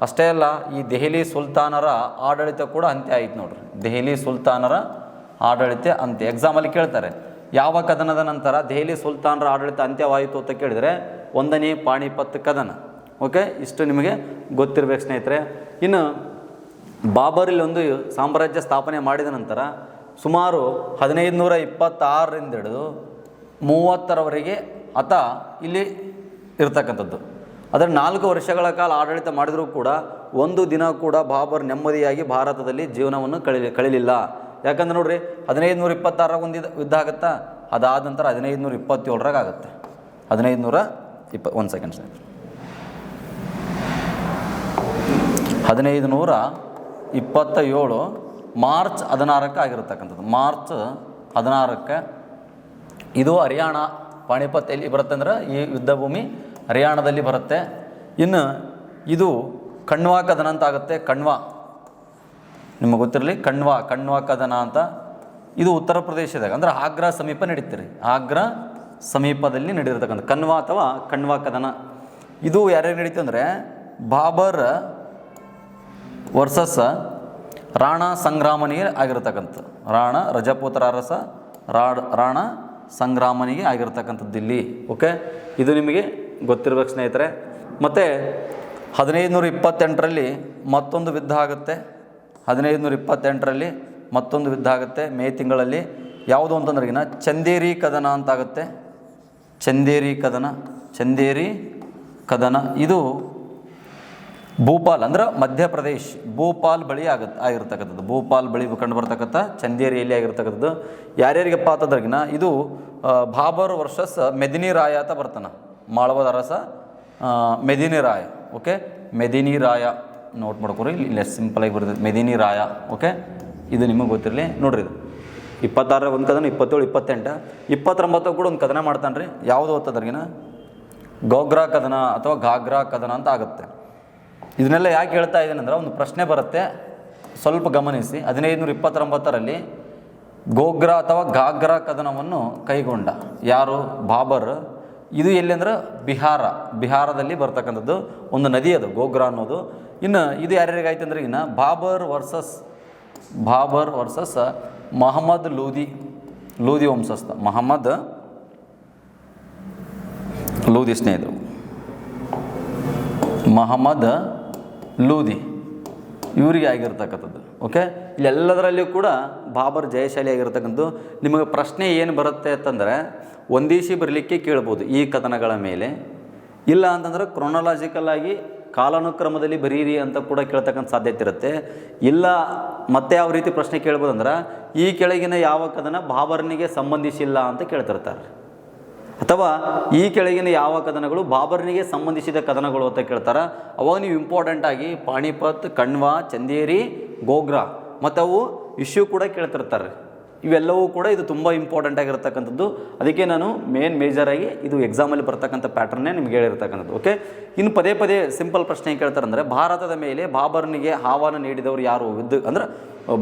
ಅಷ್ಟೇ ಅಲ್ಲ, ಈ ದೆಹಲಿ ಸುಲ್ತಾನರ ಆಡಳಿತ ಕೂಡ ಅಂತ್ಯ ಆಯಿತು. ನೋಡ್ರಿ, ದೆಹಲಿ ಸುಲ್ತಾನರ ಆಡಳಿತ ಅಂತ್ಯ. ಎಕ್ಸಾಮಲ್ಲಿ ಕೇಳ್ತಾರೆ, ಯಾವ ಕದನದ ನಂತರ ದೆಹಲಿ ಸುಲ್ತಾನರ ಆಡಳಿತ ಅಂತ್ಯವಾಯಿತು ಅಂತ ಕೇಳಿದರೆ ಒಂದನೇ ಪಾಣಿಪತ್ ಕದನ. ಓಕೆ, ಇಷ್ಟು ನಿಮಗೆ ಗೊತ್ತಿರಬೇಕು ಸ್ನೇಹಿತರೆ. ಇನ್ನು ಬಾಬರ್ ಒಂದು ಸಾಮ್ರಾಜ್ಯ ಸ್ಥಾಪನೆ ಮಾಡಿದ ನಂತರ ಸುಮಾರು 1526ರಿಂದ ಹಿಡಿದು 30ರವರೆಗೆ ಆತ ಇಲ್ಲಿ ಇರ್ತಕ್ಕಂಥದ್ದು. ಅದರ 4 ವರ್ಷಗಳ ಕಾಲ ಆಡಳಿತ ಮಾಡಿದರೂ ಕೂಡ ಒಂದು ದಿನ ಕೂಡ ಬಾಬರ್ ನೆಮ್ಮದಿಯಾಗಿ ಭಾರತದಲ್ಲಿ ಜೀವನವನ್ನು ಕಳೀಲಿಲ್ಲ. ಯಾಕಂದ್ರೆ ನೋಡ್ರಿ, 1526 ಒಂದು ಯುದ್ಧ ಆಗುತ್ತಾ, ಅದಾದ ನಂತರ 1527 ಆಗುತ್ತೆ. 1527 ಮಾರ್ಚ್ 16 ಆಗಿರತಕ್ಕಂಥದ್ದು. ಮಾರ್ಚ್ 16 ಇದು ಹರಿಯಾಣ. ಪಾಣಿಪತ್ ಎಲ್ಲಿ ಬರುತ್ತೆ ಅಂದ್ರೆ ಈ ಯುದ್ಧ ಭೂಮಿ ಹರಿಯಾಣದಲ್ಲಿ ಬರುತ್ತೆ. ಇನ್ನು ಇದು ಕಣ್ವಾ ಕದನ ಅಂತ ಆಗುತ್ತೆ. ಕಣ್ವಾ ನಿಮಗೆ ಗೊತ್ತಿರಲಿ, ಕಣ್ವಾ ಕದನ ಅಂತ. ಇದು ಉತ್ತರ ಪ್ರದೇಶದಾಗ ಅಂದರೆ ಆಗ್ರಾ ಸಮೀಪ ನಡೀತೀರಿ. ಆಗ್ರಾ ಸಮೀಪದಲ್ಲಿ ನಡೆದಿರ್ತಕ್ಕಂಥ ಕಣ್ವಾ ಅಥವಾ ಕಣ್ವಾ ಕದನ. ಇದು ಯಾರ್ಯಾರು ನಡೀತು ಅಂದರೆ ಬಾಬರ್ ವರ್ಸಸ್ ರಾಣಾ ಸಂಗ್ರಾಮನಿಗೆ ಆಗಿರ್ತಕ್ಕಂಥ. ರಾಣಾ ರಜಪೂತರ ಅರಸ ರಾಣಾ ಸಂಗ್ರಾಮನಿಗೆ ಆಗಿರ್ತಕ್ಕಂಥದ್ದು ಇಲ್ಲಿ. ಓಕೆ, ಇದು ನಿಮಗೆ ಗೊತ್ತಿರಬೇಕು ಸ್ನೇಹಿತರೆ. ಮತ್ತು 1528ರಲ್ಲಿ ಮತ್ತೊಂದು ಯುದ್ಧ ಆಗುತ್ತೆ. 1528ರಲ್ಲಿ ಮತ್ತೊಂದು ಯುದ್ಧ ಆಗುತ್ತೆ ಮೇ ತಿಂಗಳಲ್ಲಿ. ಯಾವುದು ಅಂತಂದ್ರೆಗಿನ ಚಂದೇರಿ ಕದನ ಅಂತಾಗುತ್ತೆ. ಚಂದೇರಿ ಕದನ ಇದು ಭೂಪಾಲ್ ಅಂದ್ರೆ ಮಧ್ಯಪ್ರದೇಶ್, ಭೂಪಾಲ್ ಬಳಿ ಆಗಿರ್ತಕ್ಕಂಥದ್ದು. ಭೂಪಾಲ್ ಬಳಿ ಕಂಡು ಬರ್ತಕ್ಕಂಥ ಚಂದೇರಿಯಲ್ಲಿ ಆಗಿರ್ತಕ್ಕಂಥದ್ದು. ಯಾರ್ಯಾರಿಗಪ್ಪ ಅಂತಂದ್ರೆಗಿನ ಇದು ಬಾಬರ್ ವರ್ಸಸ್ ಮೆದಿನಿ ರಾಯ ಅಂತ ಬರ್ತಾನೆ. ಮಾಳವದ ಅರಸ ಮೆದಿನಿ ರಾಯ. ಓಕೆ, ಮೆದಿನಿ ರಾಯ ನೋಟ್ ಮಾಡ್ಕೊರಿ, ಇಲ್ಲಿ ಸಿಂಪಲಾಗಿ ಬರ್ತದೆ ಮೆದಿನಿ ರಾಯ. ಓಕೆ, ಇದು ನಿಮಗೆ ಗೊತ್ತಿರಲಿ. ನೋಡ್ರಿ, ಇದು 26 ಒಂದು ಕದನ, 27, 28, 29 ಕೂಡ ಒಂದು ಕದನ ಮಾಡ್ತಾನೆ ರೀ. ಯಾವುದು ಅಂತಂದ್ರೆಗಿನ ಗೋಗ್ರಾ ಕದನ ಅಥವಾ ಘಾಗ್ರಾ ಕದನ ಅಂತ ಆಗುತ್ತೆ. ಇದನ್ನೆಲ್ಲ ಯಾಕೆ ಹೇಳ್ತಾ ಇದ್ದೇನೆ ಅಂದ್ರೆ ಒಂದು ಪ್ರಶ್ನೆ ಬರುತ್ತೆ, ಸ್ವಲ್ಪ ಗಮನಿಸಿ. 1529ರಲ್ಲಿ ಗೋಗ್ರಾ ಅಥವಾ ಘಾಗ್ರಾ ಕದನವನ್ನು ಕೈಗೊಂಡ ಯಾರು? ಬಾಬರ್. ಇದು ಎಲ್ಲಿ ಅಂದ್ರೆ ಬಿಹಾರದಲ್ಲಿ ಬರ್ತಕ್ಕಂಥದ್ದು ಒಂದು ನದಿ ಅದು ಗೋಗ್ರಾ ಅನ್ನೋದು. ಇನ್ನು ಇದು ಯಾರ್ಯಾರಿಗಾಯ್ತು ಅಂದ್ರೆ ಇನ್ನು ಬಾಬರ್ ವರ್ಸಸ್ ಮೊಹಮ್ಮದ್ ಲೂದಿ ವಂಶಸ್ಥ. ಮೊಹಮ್ಮದ್ ಲೂದಿ ಸ್ನೇಹಿತರು, ಮೊಹಮ್ಮದ್ ಲೂದಿ ಇವರಿಗೆ ಆಗಿರ್ತಕ್ಕಂಥದ್ದು. ಓಕೆ, ಇಲ್ಲೆಲ್ಲದರಲ್ಲಿಯೂ ಕೂಡ ಬಾಬರ್ ಜಯಶಾಲಿ ಆಗಿರ್ತಕ್ಕಂಥದ್ದು. ನಿಮಗೆ ಪ್ರಶ್ನೆ ಏನು ಬರುತ್ತೆ ಅಂತಂದರೆ ಒಂದೀಸಿ ಬರಲಿಕ್ಕೆ ಕೇಳ್ಬೋದು ಈ ಕಥನಗಳ ಮೇಲೆ. ಇಲ್ಲ ಅಂತಂದ್ರೆ ಕ್ರೊನಾಲಜಿಕಲ್ ಆಗಿ ಕಾಲಾನುಕ್ರಮದಲ್ಲಿ ಬರೀರಿ ಅಂತ ಕೂಡ ಕೇಳ್ತಕ್ಕಂಥ ಸಾಧ್ಯತೆ ಇರುತ್ತೆ. ಇಲ್ಲ ಮತ್ತೆ ಯಾವ ರೀತಿ ಪ್ರಶ್ನೆ ಕೇಳ್ಬೋದು ಅಂದ್ರೆ ಈ ಕೆಳಗಿನ ಯಾವ ಕಥನ ಬಾಬರ್ನಿಗೆ ಸಂಬಂಧಿಸಿಲ್ಲ ಅಂತ ಕೇಳ್ತಿರ್ತಾರೆ, ಅಥವಾ ಈ ಕೆಳಗಿನ ಯಾವ ಕಥನಗಳು ಬಾಬರ್ನಿಗೆ ಸಂಬಂಧಿಸಿದ ಕಥನಗಳು ಅಂತ ಕೇಳ್ತಾರೆ. ಅವಾಗ ನೀವು ಇಂಪಾರ್ಟೆಂಟಾಗಿ ಪಾಣಿಪತ್, ಕಣ್ವಾ, ಚಂದೇರಿ, ಗೋಗ್ರಾ ಮತ್ತು ಅವು ಇಶ್ಯೂ ಕೂಡ ಕೇಳ್ತಿರ್ತಾರೆ. ಇವೆಲ್ಲವೂ ಕೂಡ ಇದು ತುಂಬ ಇಂಪಾರ್ಟೆಂಟ್ ಆಗಿರ್ತಕ್ಕಂಥದ್ದು. ಅದಕ್ಕೆ ನಾನು ಮೇಜರಾಗಿ ಇದು ಎಕ್ಸಾಮಲ್ಲಿ ಬರ್ತಕ್ಕಂಥ ಪ್ಯಾಟರ್ನೇ ನಿಮ್ಗೆ ಹೇಳಿರ್ತಕ್ಕಂಥದ್ದು. ಓಕೆ, ಇನ್ನು ಪದೇ ಪದೇ ಸಿಂಪಲ್ ಪ್ರಶ್ನೆ ಏನು ಕೇಳ್ತಾರೆ ಅಂದರೆ, ಭಾರತದ ಮೇಲೆ ಬಾಬರ್ನಿಗೆ ಆಹ್ವಾನ ನೀಡಿದವರು ಯಾರು ಅಂದ್ರೆ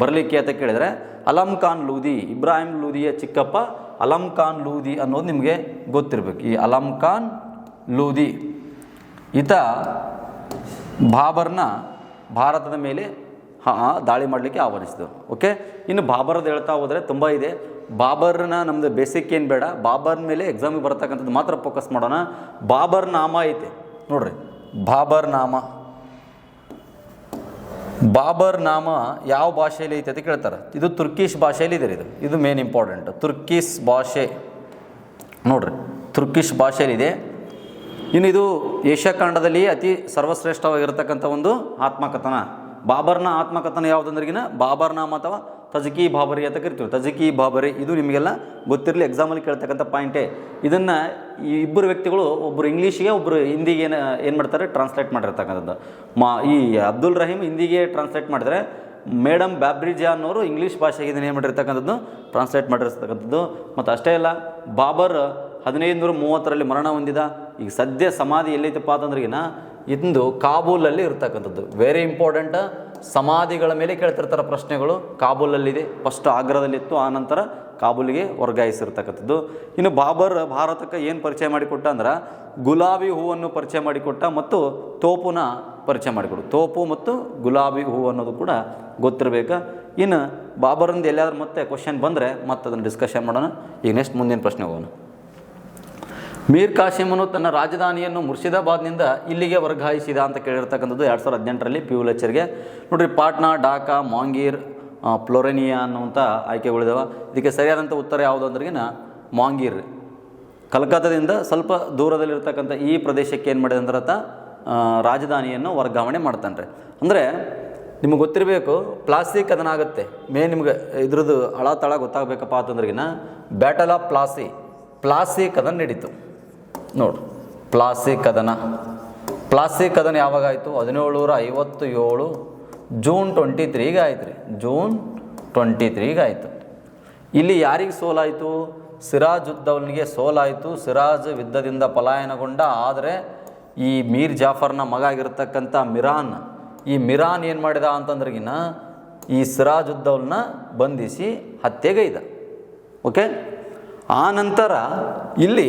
ಬರಲಿಕ್ಕೆ ಅಂತ ಕೇಳಿದರೆ ಅಲಂ ಖಾನ್ ಲೂದಿ, ಇಬ್ರಾಹಿಂ ಲೂದಿಯ ಚಿಕ್ಕಪ್ಪ ಅಲಂ ಖಾನ್ ಲೂದಿ ಅನ್ನೋದು ನಿಮಗೆ ಗೊತ್ತಿರಬೇಕು. ಈ ಅಲಂ ಖಾನ್ ಲೂದಿ ಈತ ಬಾಬರ್ನ ಭಾರತದ ಮೇಲೆ ದಾಳಿ ಮಾಡಲಿಕ್ಕೆ ಆಹ್ವಾನಿಸಿದರು. ಓಕೆ, ಇನ್ನು ಬಾಬರ್ದು ಹೇಳ್ತಾ ಹೋದರೆ ತುಂಬ ಇದೆ. ಬಾಬರ್ನ ನಮ್ಮದು ಬೇಸಿಕ್ ಏನು ಬೇಡ, ಬಾಬರ್ ಮೇಲೆ ಎಕ್ಸಾಮಿಗೆ ಬರ್ತಕ್ಕಂಥದ್ದು ಮಾತ್ರ ಫೋಕಸ್ ಮಾಡೋಣ. ಬಾಬರ್ ನಾಮ ಐತೆ ನೋಡ್ರಿ, ಬಾಬರ್ ನಾಮ. ಬಾಬರ್ ನಾಮ ಯಾವ ಭಾಷೆಯಲ್ಲಿ ಐತೆ ಅಂತ ಕೇಳ್ತಾರೆ. ಇದು ತುರ್ಕಿಶ್ ಭಾಷೆಯಲ್ಲಿ ಇದೆ. ಇದು ಮೇನ್ ಇಂಪಾರ್ಟೆಂಟ್. ತುರ್ಕಿಶ್ ಭಾಷೆ ನೋಡ್ರಿ, ತುರ್ಕಿಶ್ ಭಾಷೆಯಲ್ಲಿದೆ. ಇನ್ನು ಇದು ಏಷ್ಯಾ ಖಂಡದಲ್ಲಿ ಅತಿ ಸರ್ವಶ್ರೇಷ್ಠವಾಗಿರ್ತಕ್ಕಂಥ ಒಂದು ಆತ್ಮಕಥನ. ಬಾಬರ್ನ ಆತ್ಮಕಥನ ಯಾವುದಂದ್ರಿಗಿನ ಬಾಬರ್ ನಾಮ ಅಥವಾ ತಜಕಿ ಬಾಬರಿ ಅಂತ ಕರಿತೀವಿ. ತಜಕಿ ಬಾಬರಿ ಇದು ನಿಮಗೆಲ್ಲ ಗೊತ್ತಿರಲಿ, ಎಕ್ಸಾಮಲ್ಲಿ ಕೇಳ್ತಕ್ಕಂಥ ಪಾಯಿಂಟೇ. ಇದನ್ನು ಈ ಇಬ್ಬರು ವ್ಯಕ್ತಿಗಳು, ಒಬ್ಬರು ಇಂಗ್ಲೀಷಿಗೆ ಒಬ್ಬರು ಹಿಂದಿಗೆ ಏನು ಮಾಡ್ತಾರೆ, ಟ್ರಾನ್ಸ್ಲೇಟ್ ಮಾಡಿರ್ತಕ್ಕಂಥದ್ದು. ಈ ಅಬ್ದುಲ್ ರಹೀಮ್ ಹಿಂದಿಗೆ ಟ್ರಾನ್ಸ್ಲೇಟ್ ಮಾಡಿದರೆ, ಮೇಡಮ್ ಬ್ಯಾಬ್ರಿಜಾ ಅನ್ನೋರು ಇಂಗ್ಲೀಷ್ ಭಾಷೆಗೆ ಇದನ್ನು ಏನು ಮಾಡಿರ್ತಕ್ಕಂಥದ್ದು, ಟ್ರಾನ್ಸ್ಲೇಟ್ ಮಾಡಿರ್ತಕ್ಕಂಥದ್ದು. ಮತ್ತು ಅಷ್ಟೇ ಅಲ್ಲ, ಬಾಬರ್ 1530 ಮರಣ ಹೊಂದಿದ. ಈಗ ಸದ್ಯ ಸಮಾಧಿ ಎಲ್ಲೈತಪ್ಪ ಅಂತಂದ್ರಿಗಿನ ಇಂದು ಕಾಬೂಲಲ್ಲಿ ಇರ್ತಕ್ಕಂಥದ್ದು. Very important. ಸಮಾಧಿಗಳ ಮೇಲೆ ಕೇಳ್ತಿರ್ತಾರೆ ಪ್ರಶ್ನೆಗಳು. ಕಾಬೂಲಲ್ಲಿದೆ, ಫಸ್ಟ್ ಆಗ್ರಾದಲ್ಲಿತ್ತು, ಆನಂತರ ಕಾಬೂಲಿಗೆ ವರ್ಗಾಯಿಸಿರ್ತಕ್ಕಂಥದ್ದು. ಇನ್ನು ಬಾಬರ್ ಭಾರತಕ್ಕೆ ಏನು ಪರಿಚಯ ಮಾಡಿಕೊಟ್ಟ ಅಂದ್ರೆ, ಗುಲಾಬಿ ಹೂವನ್ನು ಪರಿಚಯ ಮಾಡಿಕೊಟ್ಟ ಮತ್ತು ತೋಪುನ ಪರಿಚಯ ಮಾಡಿಕೊಡು. ತೋಪು ಮತ್ತು ಗುಲಾಬಿ ಹೂವು ಅನ್ನೋದು ಕೂಡ ಗೊತ್ತಿರಬೇಕು. ಇನ್ನು ಬಾಬರಿಂದ ಎಲ್ಲಾದ್ರೂ ಮತ್ತೆ ಕ್ವಶನ್ ಬಂದರೆ ಮತ್ತೆ ಅದನ್ನು ಡಿಸ್ಕಷನ್ ಮಾಡೋಣ. ಈಗ ನೆಕ್ಸ್ಟ್ ಮುಂದಿನ ಪ್ರಶ್ನೆ ಹೋಗೋಣ. ಮೀರ್ ಕಾಸಿಮನು ತನ್ನ ರಾಜಧಾನಿಯನ್ನು ಮುರ್ಷಿದಾಬಾದ್ನಿಂದ ಇಲ್ಲಿಗೆ ವರ್ಗಾಯಿಸಿದ ಅಂತ ಕೇಳಿರ್ತಕ್ಕಂಥದ್ದು 2018ರಲ್ಲಿ ಪಿ ಯು ಲೆಕ್ಚರ್ಗೆ. ನೋಡಿರಿ, ಪಾಟ್ನಾ, ಢಾಕಾ, ಮಾಂಗೀರ್, ಫ್ಲೋರೆನಿಯಾ ಅನ್ನುವಂಥ ಆಯ್ಕೆಗಳಿದಾವೆ. ಇದಕ್ಕೆ ಸರಿಯಾದಂಥ ಉತ್ತರ ಯಾವುದು ಅಂದ್ರಿಗಿನ ಮಾಂಗೀರ್. ಕಲ್ಕತ್ತಾದಿಂದ ಸ್ವಲ್ಪ ದೂರದಲ್ಲಿರ್ತಕ್ಕಂಥ ಈ ಪ್ರದೇಶಕ್ಕೆ ಏನು ಮಾಡಿದೆ ಅಂದ್ರೆ ರಾಜಧಾನಿಯನ್ನು ವರ್ಗಾವಣೆ ಮಾಡ್ತಾನೆ ರೀ. ಅಂದರೆ ನಿಮಗೆ ಗೊತ್ತಿರಬೇಕು, ಪ್ಲಾಸಿ ಕದನ ಆಗುತ್ತೆ. ನಿಮ್ಗೆ ಇದ್ರದ್ದು ತಳ ಗೊತ್ತಾಗಬೇಕಪ್ಪ ಅಂತಂದ್ರಿಗಿನ ಬ್ಯಾಟಲ್ ಆಫ್ ಪ್ಲಾಸಿ ಕದನ ನಡೀತು ನೋಡು. ಪ್ಲಾಸಿ ಕದನ ಯಾವಾಗ ಆಯಿತು? 1757 ಜೂನ್ 23ಗೆ ಆಯ್ತು ರೀ. ಜೂನ್ 23ಗೆ ಆಯಿತು. ಇಲ್ಲಿ ಯಾರಿಗೆ ಸೋಲಾಯಿತು? ಸಿರಾಜುದ್ದೌಲ್ನಿಗೆ ಸೋಲಾಯಿತು. ಸಿರಾಜ್ ಯುದ್ಧದಿಂದ ಪಲಾಯನಗೊಂಡ. ಆದರೆ ಈ ಮೀರ್ ಜಾಫರ್ನ ಮಗ ಆಗಿರ್ತಕ್ಕಂಥ ಮಿರಾನ್ ಏನು ಮಾಡಿದ ಅಂತಂದ್ರಿಗಿನ ಈ ಸಿರಾಜುದ್ದೌಲ್ನ ಬಂಧಿಸಿ ಹತ್ಯೆಗೈದ. ಓಕೆ, ಆ ನಂತರ ಇಲ್ಲಿ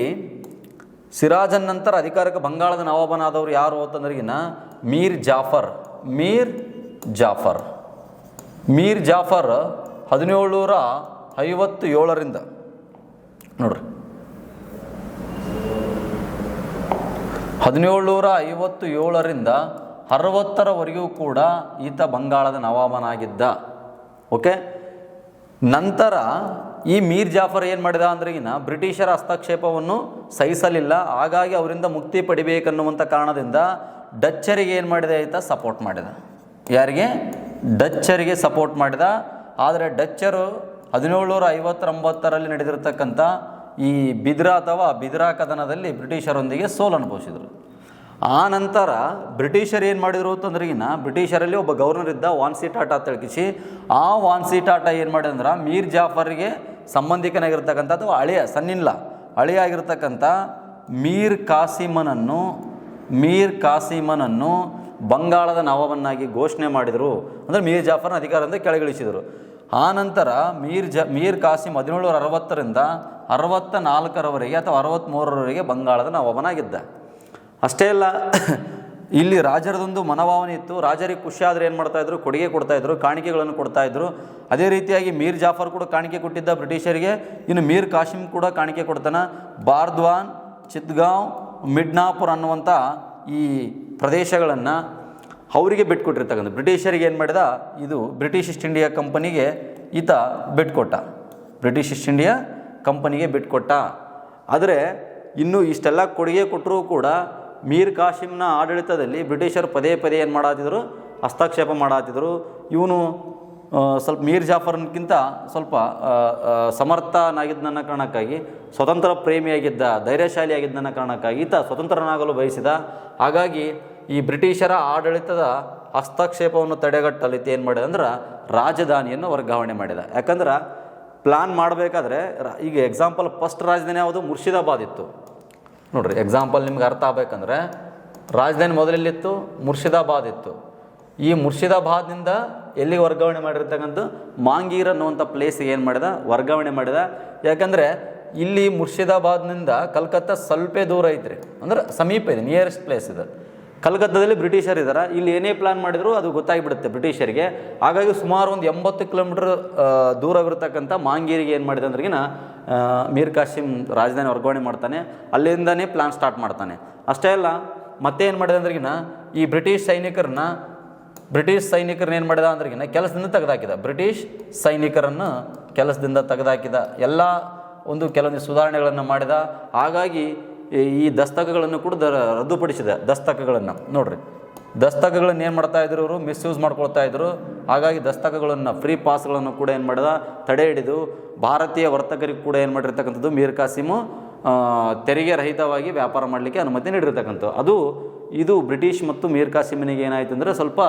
ಸಿರಾಜನ್ ನಂತರ ಅಧಿಕಾರಕ್ಕೆ ಬಂಗಾಳದ ನವಾಬನಾದವರು ಯಾರು ಅಂತಂದ್ರಿಗಿನ ಮೀರ್ ಜಾಫರ್ 1757ರಿಂದ ನೋಡ್ರಿ 1757ರಿಂದ 60ರವರೆಗೂ ಕೂಡ ಈತ ಬಂಗಾಳದ ನವಾಬನಾಗಿದ್ದ. ಓಕೆ, ನಂತರ ಈ ಮೀರ್ ಜಾಫರ್ ಏನು ಮಾಡಿದ ಅಂದ್ರಿಗಿನ ಬ್ರಿಟಿಷರ ಹಸ್ತಕ್ಷೇಪವನ್ನು ಸಹಿಸಲಿಲ್ಲ. ಹಾಗಾಗಿ ಅವರಿಂದ ಮುಕ್ತಿ ಪಡಿಬೇಕನ್ನುವಂಥ ಕಾರಣದಿಂದ ಡಚ್ಚರಿಗೆ ಏನು ಮಾಡಿದೆ ಈತ ಸಪೋರ್ಟ್ ಮಾಡಿದ. ಯಾರಿಗೆ? ಡಚ್ಚರಿಗೆ ಸಪೋರ್ಟ್ ಮಾಡಿದ. ಆದರೆ ಡಚ್ಚರು 1759ರಲ್ಲಿ ನಡೆದಿರ್ತಕ್ಕಂಥ ಈ ಬಿದ್ರಾ ಕದನದಲ್ಲಿ ಬ್ರಿಟಿಷರೊಂದಿಗೆ ಸೋಲು ಅನುಭವಿಸಿದರು. ಆ ನಂತರ ಬ್ರಿಟಿಷರು ಏನು ಮಾಡಿದರು ಅಂತಂದ್ರಿಗಿನ ಬ್ರಿಟಿಷರಲ್ಲಿ ಒಬ್ಬ ಗವರ್ನರ್ ಇದ್ದ, ವಾನ್ಸಿ ಟಾಟಾ ಅಂತ ಹೇಳ್ಕಿಸಿ. ಆ ವಾನ್ಸಿ ಟಾಟಾ ಏನು ಮಾಡಿದಂದ್ರೆ ಮೀರ್ ಜಾಫರ್ಗೆ ಸಂಬಂಧಿಕನಾಗಿರ್ತಕ್ಕಂಥ ಅಥವಾ ಹಳೆಯ ಆಗಿರ್ತಕ್ಕಂಥ ಮೀರ್ ಕಾಸಿಮನನ್ನು ಬಂಗಾಳದ ನವಾಬನ್ನಾಗಿ ಘೋಷಣೆ ಮಾಡಿದರು. ಅಂದರೆ ಮೀರ್ ಜಾಫರ್ನ ಅಧಿಕಾರದಿಂದ ಕೆಳಗಿಳಿಸಿದರು. ಆ ನಂತರ ಮೀರ್ ಕಾಸಿಮ್ 1760ರಿಂದ 64ರವರೆಗೆ ಅಥವಾ 63ರವರೆಗೆ ಬಂಗಾಳದ ನವಾಬನಾಗಿದ್ದ. ಅಷ್ಟೇ ಅಲ್ಲ, ಇಲ್ಲಿ ರಾಜರದೊಂದು ಮನೋಭಾವನೆ ಇತ್ತು. ರಾಜರಿಗೆ ಖುಷಿ ಆದರೆ ಏನು ಮಾಡ್ತಾಯಿದ್ರು? ಕೊಡುಗೆ ಕೊಡ್ತಾಯಿದ್ರು, ಕಾಣಿಕೆಗಳನ್ನು ಕೊಡ್ತಾಯಿದ್ರು. ಅದೇ ರೀತಿಯಾಗಿ ಮೀರ್ ಜಾಫರ್ ಕೂಡ ಕಾಣಿಕೆ ಕೊಟ್ಟಿದ್ದ ಬ್ರಿಟಿಷರಿಗೆ. ಇನ್ನು ಮೀರ್ ಕಾಸಿಮ್ ಕೂಡ ಕಾಣಿಕೆ ಕೊಡ್ತಾನೆ. ಬಾರ್ದ್ವಾನ್, ಚಿತ್ಗಾಂವ್, ಮಿಡ್ನಾಪುರ್ ಅನ್ನುವಂಥ ಈ ಪ್ರದೇಶಗಳನ್ನು ಅವರಿಗೆ ಬಿಟ್ಕೊಟ್ಟಿರ್ತಕ್ಕಂಥ ಬ್ರಿಟಿಷರಿಗೆ ಏನು ಮಾಡಿದ? ಇದು ಬ್ರಿಟಿಷ್ ಈಸ್ಟ್ ಇಂಡಿಯಾ ಕಂಪನಿಗೆ ಈತ ಬಿಟ್ಕೊಟ್ಟ. ಆದರೆ ಇನ್ನು ಇಷ್ಟೆಲ್ಲ ಕೊಡುಗೆ ಕೊಟ್ಟರೂ ಕೂಡ ಮೀರ್ ಕಾಸಿಮ್ನ ಆಡಳಿತದಲ್ಲಿ ಬ್ರಿಟಿಷರು ಪದೇ ಏನು ಮಾಡಾತಿದ್ರು? ಹಸ್ತಕ್ಷೇಪ ಮಾಡಾತಿದ್ರು. ಇವನು ಸ್ವಲ್ಪ ಮೀರ್ ಜಾಫರ್ಗಿಂತ ಸ್ವಲ್ಪ ಸಮರ್ಥನಾಗಿದ್ದನ್ನ ಕಾರಣಕ್ಕಾಗಿ, ಸ್ವತಂತ್ರ ಪ್ರೇಮಿಯಾಗಿದ್ದ, ಧೈರ್ಯಶಾಲಿಯಾಗಿದ್ದನ್ನ ಕಾರಣಕ್ಕಾಗಿ ಈತ ಸ್ವತಂತ್ರನಾಗಲು ಬಯಸಿದ. ಹಾಗಾಗಿ ಈ ಬ್ರಿಟಿಷರ ಆಡಳಿತದ ಹಸ್ತಕ್ಷೇಪವನ್ನು ತಡೆಗಟ್ಟಲು ಏನು ಮಾಡಿದ ಅಂದ್ರೆ ರಾಜಧಾನಿಯನ್ನು ವರ್ಗಾವಣೆ ಮಾಡಿದ. ಯಾಕಂದ್ರೆ ಪ್ಲ್ಯಾನ್ ಮಾಡಬೇಕಾದ್ರೆ ಈಗ ಎಕ್ಸಾಂಪಲ್ ಫಸ್ಟ್ ರಾಜಧಾನಿ ಯಾವುದು? ಮುರ್ಷಿದಾಬಾದ್ ಇತ್ತು ನೋಡಿರಿ. ಎಕ್ಸಾಂಪಲ್ ನಿಮ್ಗೆ ಅರ್ಥ ಆಗಬೇಕಂದ್ರೆ ರಾಜಧಾನಿ ಮೊದಲೆಲ್ಲಿತ್ತು? ಮುರ್ಷಿದಾಬಾದ್ ಇತ್ತು. ಈ ಮುರ್ಷಿದಾಬಾದ್ನಿಂದ ಎಲ್ಲಿಗೆ ವರ್ಗಾವಣೆ ಮಾಡಿರ್ತಕ್ಕಂಥ ಮಾಂಗೀರ್ ಅನ್ನುವಂಥ ಪ್ಲೇಸಿಗೆ ಏನು ಮಾಡಿದ? ವರ್ಗಾವಣೆ ಮಾಡಿದ. ಯಾಕಂದರೆ ಇಲ್ಲಿ ಮುರ್ಷಿದಾಬಾದ್ನಿಂದ ಕಲ್ಕತ್ತಾ ಸ್ವಲ್ಪ ದೂರ ಐತ್ರಿ, ಅಂದ್ರೆ ಸಮೀಪ ಇದೆ, ನಿಯರೆಸ್ಟ್ ಪ್ಲೇಸ್ ಇದೆ. ಕಲ್ಕತ್ತಾದಲ್ಲಿ ಬ್ರಿಟಿಷರ್ ಇದ್ದಾರೆ, ಇಲ್ಲಿ ಏನೇ ಪ್ಲಾನ್ ಮಾಡಿದ್ರು ಅದು ಗೊತ್ತಾಗಿಬಿಡುತ್ತೆ ಬ್ರಿಟಿಷರಿಗೆ. ಹಾಗಾಗಿ ಸುಮಾರು ಒಂದು 80 ಕಿಲೋಮೀಟ್ರ್ ದೂರವಿರ್ತಕ್ಕಂಥ ಮಾಂಗೀರಿಗೆ ಏನು ಮಾಡಿದೆ ಅಂದ್ರಿಗಿನ ಮೀರ್ ಕಾಸಿಮ್ ರಾಜಧಾನಿ ವರ್ಗಾವಣೆ ಮಾಡ್ತಾನೆ. ಅಲ್ಲಿಂದನೇ ಪ್ಲಾನ್ ಸ್ಟಾರ್ಟ್ ಮಾಡ್ತಾನೆ. ಅಷ್ಟೇ ಅಲ್ಲ, ಮತ್ತೆ ಏನು ಮಾಡಿದೆ ಅಂದ್ರಿಗಿನ ಈ ಬ್ರಿಟಿಷ್ ಸೈನಿಕರನ್ನ ಏನು ಮಾಡಿದ ಅಂದ್ರಿಗಿನ ಕೆಲಸದಿಂದ ತೆಗೆದಾಕಿದ. ಬ್ರಿಟಿಷ್ ಸೈನಿಕರನ್ನು ಕೆಲಸದಿಂದ ತೆಗೆದಾಕಿದ. ಎಲ್ಲ ಒಂದು ಕೆಲವೊಂದು ಸುಧಾರಣೆಗಳನ್ನು ಮಾಡಿದ. ಹಾಗಾಗಿ ಈ ದಸ್ತಕಗಳನ್ನು ಕೂಡ ರದ್ದುಪಡಿಸಿದ. ದಸ್ತಕಗಳನ್ನು ನೋಡ್ರಿ, ದಸ್ತಕಗಳನ್ನು ಏನು ಮಾಡ್ತಾಯಿದ್ರು ಇವರು? ಮಿಸ್ಯೂಸ್ ಮಾಡ್ಕೊಳ್ತಾ ಇದ್ರು. ಹಾಗಾಗಿ ದಸ್ತಕಗಳನ್ನು, ಫ್ರೀ ಪಾಸ್ಗಳನ್ನು ಕೂಡ ಏನು ಮಾಡಿದ? ತಡೆ ಹಿಡಿದು ಭಾರತೀಯ ವರ್ತಕರಿಗೆ ಕೂಡ ಏನು ಮಾಡಿರ್ತಕ್ಕಂಥದ್ದು ಮೀರ್ ಕಾಸಿಮು ತೆರಿಗೆ ರಹಿತವಾಗಿ ವ್ಯಾಪಾರ ಮಾಡಲಿಕ್ಕೆ ಅನುಮತಿ ನೀಡಿರ್ತಕ್ಕಂಥದ್ದು. ಇದು ಬ್ರಿಟಿಷ್ ಮತ್ತು ಮೀರ್ ಕಾಸಿಮಿನಿಗೆ ಏನಾಯಿತು ಅಂದರೆ ಸ್ವಲ್ಪ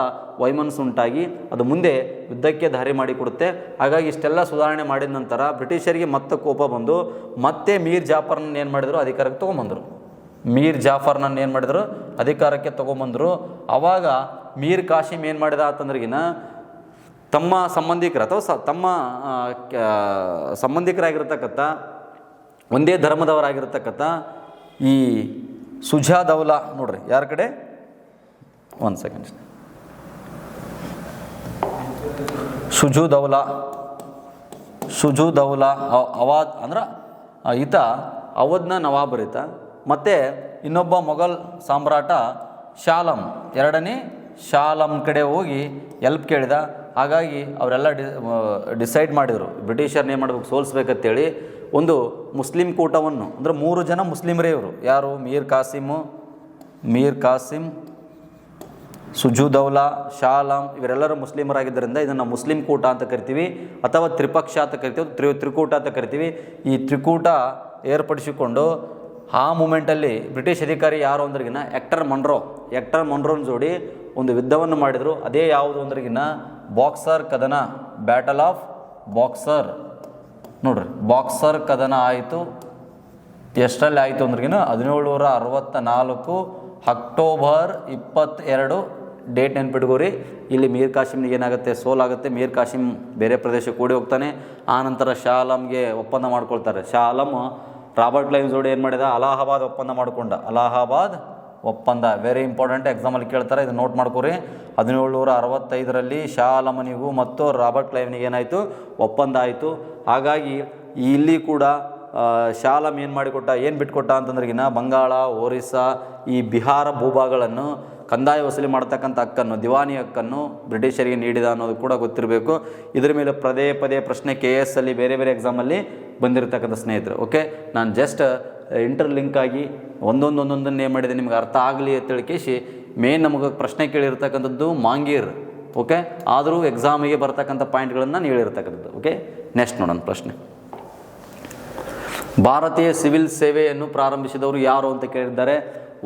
ವೈಮನಸ್ಸು ಉಂಟಾಗಿ ಅದು ಮುಂದೆ ಯುದ್ಧಕ್ಕೆ ದಾರಿ ಮಾಡಿಕೊಡುತ್ತೆ. ಹಾಗಾಗಿ ಇಷ್ಟೆಲ್ಲ ಸುಧಾರಣೆ ಮಾಡಿದ ನಂತರ ಬ್ರಿಟಿಷರಿಗೆ ಮತ್ತೆ ಕೋಪ ಬಂದು ಮತ್ತೆ ಮೀರ್ ಜಾಫರ್ನ ಏನು ಮಾಡಿದರು? ಅಧಿಕಾರಕ್ಕೆ ತೊಗೊಂಬಂದರು. ಮೀರ್ ಜಾಫರ್ನನ್ನು ಏನು ಮಾಡಿದರು? ಅಧಿಕಾರಕ್ಕೆ ತೊಗೊಂಬಂದರು. ಆವಾಗ ಮೀರ್ ಕಾಸಿಮ್ ಏನು ಮಾಡಿದ ಅಂತಂದ್ರಿಗಿನ ತಮ್ಮ ಸಂಬಂಧಿಕರು ಅಥವಾ ತಮ್ಮ ಸಂಬಂಧಿಕರಾಗಿರ್ತಕ್ಕಂಥ ಒಂದೇ ಧರ್ಮದವರಾಗಿರ್ತಕ್ಕಂಥ ಈ ಸುಜಾ ದೌಲಾ ನೋಡ್ರಿ, ಯಾರ ಕಡೆ? ಒಂದು ಸೆಕೆಂಡ್. ಶುಜು ದೌಲಾ ಅವಾದ್ ಅಂದ್ರೆ ಈತ ಅವಧ್ನ ನವಾಬರಿತ. ಮತ್ತು ಇನ್ನೊಬ್ಬ ಮೊಘಲ್ ಸಾಮ್ರಾಟ ಶಾಲಂ, ಎರಡನೇ ಶಾಲಂ ಕಡೆ ಹೋಗಿ ಎಲ್ಪ್ ಕೇಳಿದ. ಹಾಗಾಗಿ ಅವರೆಲ್ಲ ಡಿಸೈಡ್ ಮಾಡಿದರು ಬ್ರಿಟಿಷರ್ನ ಏನು ಮಾಡಬೇಕು? ಸೋಲಿಸ್ಬೇಕಂತೇಳಿ ಒಂದು ಮುಸ್ಲಿಂ ಕೂಟವನ್ನು, ಅಂದರೆ 3 ಜನ ಮುಸ್ಲಿಮರೇ ಇವರು. ಯಾರು? ಮೀರ್ ಕಾಸಿಮ್, ಸುಜುದೌಲಾ, ಶಾಲಂ, ಇವರೆಲ್ಲರೂ ಮುಸ್ಲಿಮರಾಗಿದ್ದರಿಂದ ಇದನ್ನು ಮುಸ್ಲಿಂ ಕೂಟ ಅಂತ ಕರಿತೀವಿ, ಅಥವಾ ತ್ರಿಪಕ್ಷ ಅಂತ ಕರಿತೀವಿ, ತ್ರಿಕೂಟ ಅಂತ ಕರಿತೀವಿ. ಈ ತ್ರಿಕೂಟ ಏರ್ಪಡಿಸಿಕೊಂಡು ಆ ಮೂಮೆಂಟಲ್ಲಿ ಬ್ರಿಟಿಷ್ ಅಧಿಕಾರಿ ಯಾರು ಅಂದ್ರಿಗಿನ ಎಕ್ಟರ್ ಮೊನ್ರೋನ್ ಜೋಡಿ ಒಂದು ಯುದ್ಧವನ್ನು ಮಾಡಿದರು. ಅದೇ ಯಾವುದು ಅಂದ್ರಿಗಿನ ಬಾಕ್ಸರ್ ಕದನ, ಬ್ಯಾಟಲ್ ಆಫ್ ಬಾಕ್ಸರ್. ನೋಡ್ರಿ, ಬಾಕ್ಸರ್ ಕದನ ಆಯಿತು. ಎಷ್ಟರಲ್ಲಿ ಆಯಿತು ಅಂದ್ರಿಗಿನ 1764 ಅಕ್ಟೋಬರ್ 22 ಡೇಟ್ ನೆನ್ಪಿಟ್ಕೋರಿ. ಇಲ್ಲಿ ಮೀರ್ ಕಾಸಿಮ್ನಿಗೆ ಏನಾಗುತ್ತೆ? ಸೋಲಾಗುತ್ತೆ. ಮೀರ್ ಕಾಸಿಮ್ ಬೇರೆ ಪ್ರದೇಶಕ್ಕೆ ಕೂಡಿ ಹೋಗ್ತಾನೆ. ಆನಂತರ ಶಾಲಂಗೆ ಒಪ್ಪಂದ ಮಾಡ್ಕೊಳ್ತಾರೆ. ಶಾಲಂ ರಾಬರ್ಟ್ ಕ್ಲೈವ್ ಜೋಡಿ ಏನು ಮಾಡಿದ? ಅಲಹಾಬಾದ್ ಒಪ್ಪಂದ ಮಾಡಿಕೊಂಡ. ಅಲಹಾಬಾದ್ ಒಪ್ಪಂದ ವೆರಿ ಇಂಪಾರ್ಟೆಂಟ್, ಎಕ್ಸಾಮಲ್ಲಿ ಕೇಳ್ತಾರೆ, ಇದು ನೋಟ್ ಮಾಡ್ಕೋರಿ. 1765ರಲ್ಲಿ ಶಾಲಮನಿಗೂ ಮತ್ತು ರಾಬರ್ಟ್ ಕ್ಲೈವ್ನಿಗೆ ಏನಾಯಿತು? ಒಪ್ಪಂದ ಆಯಿತು. ಹಾಗಾಗಿ ಇಲ್ಲಿ ಕೂಡ ಶಾಲಂ ಏನು ಮಾಡಿಕೊಟ್ಟ? ಏನು ಬಿಟ್ಕೊಟ್ಟ ಅಂತಂದ್ರಿಗಿನ ಬಂಗಾಳ, ಒರಿಸ್ಸಾ, ಈ ಬಿಹಾರ ಭೂಭಾಗಗಳನ್ನು ಕಂದಾಯ ವಸೂಲಿ ಮಾಡ್ತಕ್ಕಂಥ ಹಕ್ಕನ್ನು, ದಿವಾನಿ ಹಕ್ಕನ್ನು ಬ್ರಿಟಿಷರಿಗೆ ನೀಡಿದ ಅನ್ನೋದು ಕೂಡ ಗೊತ್ತಿರಬೇಕು. ಇದರ ಮೇಲೆ ಪದೇ ಪ್ರಶ್ನೆ KS ಅಲ್ಲಿ ಬೇರೆ ಎಕ್ಸಾಮಲ್ಲಿ ಬಂದಿರತಕ್ಕಂಥ ಸ್ನೇಹಿತರು. ಓಕೆ, ನಾನು ಜಸ್ಟ್ ಇಂಟರ್ಲಿಂಕ್ ಆಗಿ ಒಂದೊಂದನ್ನು ಏನು ಮಾಡಿದೆ ನಿಮ್ಗೆ ಅರ್ಥ ಆಗಲಿ ಅಂತೇಳಿ ಕೇಸಿ ಮೇನ್ ನಮಗೆ ಪ್ರಶ್ನೆ ಕೇಳಿರ್ತಕ್ಕಂಥದ್ದು ಮಾಂಗೀರ್. ಓಕೆ, ಆದರೂ ಎಕ್ಸಾಮಿಗೆ ಬರ್ತಕ್ಕಂಥ ಪಾಯಿಂಟ್ಗಳನ್ನು ಹೇಳಿರ್ತಕ್ಕಂಥದ್ದು. ಓಕೆ, ನೆಕ್ಸ್ಟ್ ನೋಡೋಣ ಪ್ರಶ್ನೆ. ಭಾರತೀಯ ಸಿವಿಲ್ ಸೇವೆಯನ್ನು ಪ್ರಾರಂಭಿಸಿದವರು ಯಾರು ಅಂತ ಕೇಳಿದ್ದಾರೆ.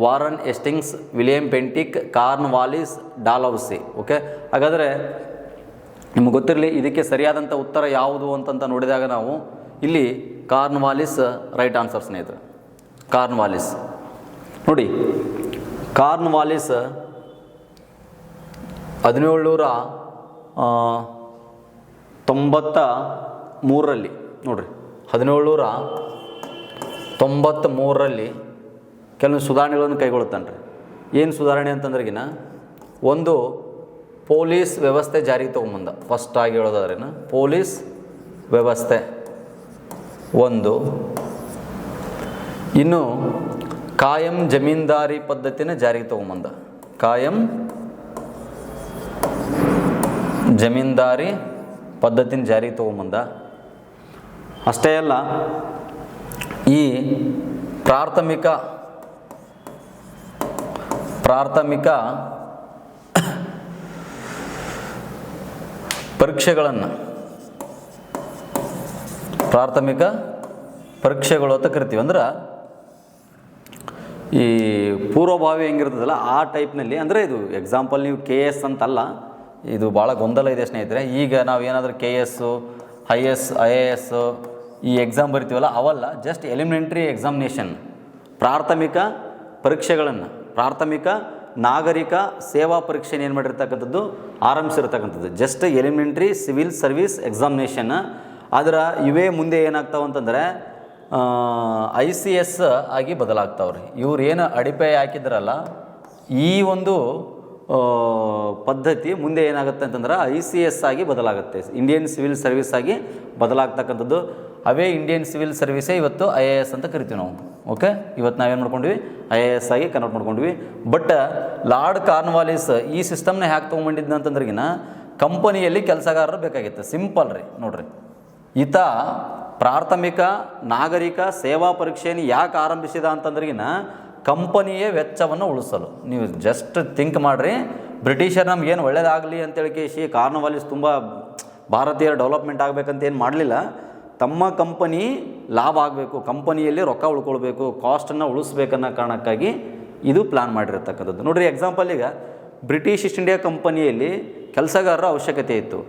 Warren Hastings, William Bentinck, Cornwallis, Dalhousie. Okay, ಹಾಗಾದರೆ ನಿಮಗೆ ಗೊತ್ತಿರಲಿ ಇದಕ್ಕೆ ಸರಿಯಾದಂಥ ಉತ್ತರ ಯಾವುದು ಅಂತಂತ ನೋಡಿದಾಗ ನಾವು ಇಲ್ಲಿ ಕಾರ್ನ್ವಾಲಿಸ್ ರೈಟ್ ಆನ್ಸರ್ ಸ್ನೇಹಿತರೆ. ಕಾರ್ನ್ವಾಲಿಸ್ ನೋಡಿ, ಕಾರ್ನ್ವಾಲಿಸ್ 1793ರಲ್ಲಿ ನೋಡ್ರಿ, 1793ರಲ್ಲಿ ಕೆಲವೊಂದು ಸುಧಾರಣೆಗಳನ್ನು ಕೈಗೊಳ್ತಾನೆ ರೀ. ಏನು ಸುಧಾರಣೆ ಅಂತಂದ್ರೆಗಿನ ಒಂದು ಪೊಲೀಸ್ ವ್ಯವಸ್ಥೆ ಜಾರಿಗೆ ತೊಗೊಂಬಂದ. ಫಸ್ಟ್ ಆಗಿ ಹೇಳೋದಾದ್ರೇನ ಪೊಲೀಸ್ ವ್ಯವಸ್ಥೆ ಒಂದು, ಇನ್ನು ಕಾಯಂ ಜಮೀನ್ದಾರಿ ಪದ್ಧತಿನ ಜಾರಿಗೆ ತೊಗೊಂಬಂದ. ಕಾಯಂ ಜಮೀನ್ದಾರಿ ಪದ್ಧತಿನ ಜಾರಿಗೆ ತೊಗೊಂಬಂದ. ಅಷ್ಟೇ ಅಲ್ಲ, ಈ ಪ್ರಾಥಮಿಕ ಪರೀಕ್ಷೆಗಳು ಅಂತ ಕರಿತೀವಿ. ಅಂದ್ರೆ ಈ ಪೂರ್ವಭಾವಿ ಹೆಂಗಿರ್ತದಲ್ಲ ಆ ಟೈಪ್ನಲ್ಲಿ. ಅಂದರೆ ಇದು ಎಕ್ಸಾಂಪಲ್ ನೀವು KS ಅಂತಲ್ಲ, ಇದು ಭಾಳ ಗೊಂದಲ ಇದೆ ಸ್ನೇಹಿತರೆ. ಈಗ ನಾವು ಏನಾದರೂ KS IAS ಈ ಎಕ್ಸಾಮ್ ಬರಿತೀವಲ್ಲ ಅವಲ್ಲ, ಜಸ್ಟ್ ಎಲಿಮಿನೆಂಟ್ರಿ ಎಕ್ಸಾಮಿನೇಷನ್, ಪ್ರಾಥಮಿಕ ಪರೀಕ್ಷೆಗಳನ್ನು, ಪ್ರಾಥಮಿಕ ನಾಗರಿಕ ಸೇವಾ ಪರೀಕ್ಷೆನ ಏನು ಮಾಡಿರ್ತಕ್ಕಂಥದ್ದು ಆರಂಭಿಸಿರ್ತಕ್ಕಂಥದ್ದು, ಜಸ್ಟ್ ಎಲಿಮಿನೆಂಟ್ರಿ ಸಿವಿಲ್ ಸರ್ವಿಸ್ ಎಕ್ಸಾಮಿನೇಷನ್. ಆದ್ರೆ ಇವೇ ಮುಂದೆ ಏನಾಗ್ತಾವೆ ಅಂತಂದರೆ ICS ಆಗಿ ಬದಲಾಗ್ತಾವ್ರಿ. ಇವ್ರು ಏನು ಅಡಿಪಾಯ ಹಾಕಿದ್ರಲ್ಲ ಈ ಒಂದು ಪದ್ಧತಿ ಮುಂದೆ ಏನಾಗುತ್ತೆ ಅಂತಂದ್ರೆ ICS ಆಗಿ ಬದಲಾಗುತ್ತೆ, ಇಂಡಿಯನ್ ಸಿವಿಲ್ ಸರ್ವಿಸ್ ಆಗಿ ಬದಲಾಗ್ತಕ್ಕಂಥದ್ದು. ಅವೇ ಇಂಡಿಯನ್ ಸಿವಿಲ್ ಸರ್ವಿಸೇ ಇವತ್ತು IAS ಅಂತ ಕರಿತೀವಿ ನಾವು. ಓಕೆ, ಇವತ್ತು ನಾವೇನು ಮಾಡ್ಕೊಂಡ್ವಿ IAS ಆಗಿ ಕನ್ವರ್ಟ್ ಮಾಡ್ಕೊಂಡ್ವಿ. ಬಟ್ ಲಾರ್ಡ್ ಕಾರ್ನ್ವಾಲಿಸ್ ಈ ಸಿಸ್ಟಮ್ನ ಹ್ಯಾಕ್ ತೊಗೊಂಬಂದಿದ್ನ ಅಂತಂದ್ರಿಗಿನ ಕಂಪನಿಯಲ್ಲಿ ಕೆಲಸಗಾರರು ಬೇಕಾಗಿತ್ತು. ಸಿಂಪಲ್ ರೀ ನೋಡ್ರಿ, ಈತ ಪ್ರಾಥಮಿಕ ನಾಗರಿಕ ಸೇವಾ ಪರೀಕ್ಷೆಯನ್ನು ಯಾಕೆ ಆರಂಭಿಸಿದ ಅಂತಂದ್ರಿಗಿನ ಕಂಪನಿಯ ವೆಚ್ಚವನ್ನು ಉಳಿಸಲು. ನೀವು ಜಸ್ಟ್ ಥಿಂಕ್ ಮಾಡಿರಿ, ಬ್ರಿಟಿಷರ್ ನಮಗೇನು ಒಳ್ಳೇದಾಗಲಿ ಅಂತೇಳಿ ಕೇಸಿ ಕಾರ್ನ್ವಾಲಿಸ್ ತುಂಬ ಭಾರತೀಯರ ಡೆವಲಪ್ಮೆಂಟ್ ಆಗಬೇಕಂತ ಏನು ಮಾಡಲಿಲ್ಲ. ತಮ್ಮ ಕಂಪನಿ ಲಾಭ ಆಗಬೇಕು, ಕಂಪನಿಯಲ್ಲಿ ರೊಕ್ಕ ಉಳ್ಕೊಳ್ಬೇಕು, ಕಾಸ್ಟನ್ನು ಉಳಿಸ್ಬೇಕನ್ನೋ ಕಾರಣಕ್ಕಾಗಿ ಇದು ಪ್ಲ್ಯಾನ್ ಮಾಡಿರ್ತಕ್ಕಂಥದ್ದು. ನೋಡಿರಿ, ಎಕ್ಸಾಂಪಲ್ ಈಗ ಬ್ರಿಟಿಷ್ ಈಸ್ಟ್ ಇಂಡಿಯಾ ಕಂಪನಿಯಲ್ಲಿ ಕೆಲಸಗಾರರ ಅವಶ್ಯಕತೆ ಇತ್ತು.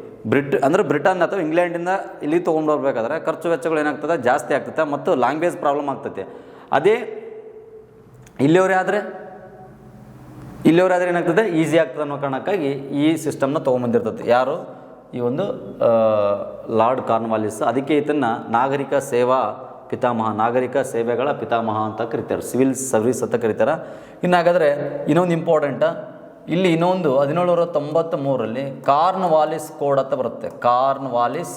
ಬ್ರಿಟನ್ ಅಥವಾ ಇಂಗ್ಲೆಂಡಿಂದ ಇಲ್ಲಿ ತೊಗೊಂಡು ಬರಬೇಕಾದ್ರೆ ಖರ್ಚು ವೆಚ್ಚಗಳು ಏನಾಗ್ತದೆ ಜಾಸ್ತಿ ಆಗ್ತದೆ ಮತ್ತು ಲ್ಯಾಂಗ್ವೇಜ್ ಪ್ರಾಬ್ಲಮ್ ಆಗ್ತದೆ. ಅದೇ ಇಲ್ಲಿಯವ್ರು ಆದರೆ ಏನಾಗ್ತದೆ ಈಸಿ ಆಗ್ತದೆ ಅನ್ನೋ ಕಾರಣಕ್ಕಾಗಿ ಈ ಸಿಸ್ಟಮ್ನ ತೊಗೊಂಬಂದಿರ್ತದೆ. ಯಾರು? ಈ ಒಂದು ಲಾರ್ಡ್ ಕಾರ್ನ್ವಾಲಿಸ್. ಅದಕ್ಕೆ ಇದನ್ನು ನಾಗರಿಕ ಸೇವಾ ಪಿತಾಮಹ, ನಾಗರಿಕ ಸೇವೆಗಳ ಪಿತಾಮಹ ಅಂತ ಕರೀತಾರೆ, ಸಿವಿಲ್ ಸರ್ವಿಸ್ ಅಂತ ಕರೀತಾರೆ. ಇನ್ನು ಹಾಗಾದರೆ ಇನ್ನೊಂದು ಇಂಪಾರ್ಟೆಂಟ, ಇಲ್ಲಿ ಇನ್ನೊಂದು 1793ರಲ್ಲಿ ಕಾರ್ನ್ವಾಲಿಸ್ ಕೋಡ್ ಅಂತ ಬರುತ್ತೆ. ಕಾರ್ನ್ವಾಲಿಸ್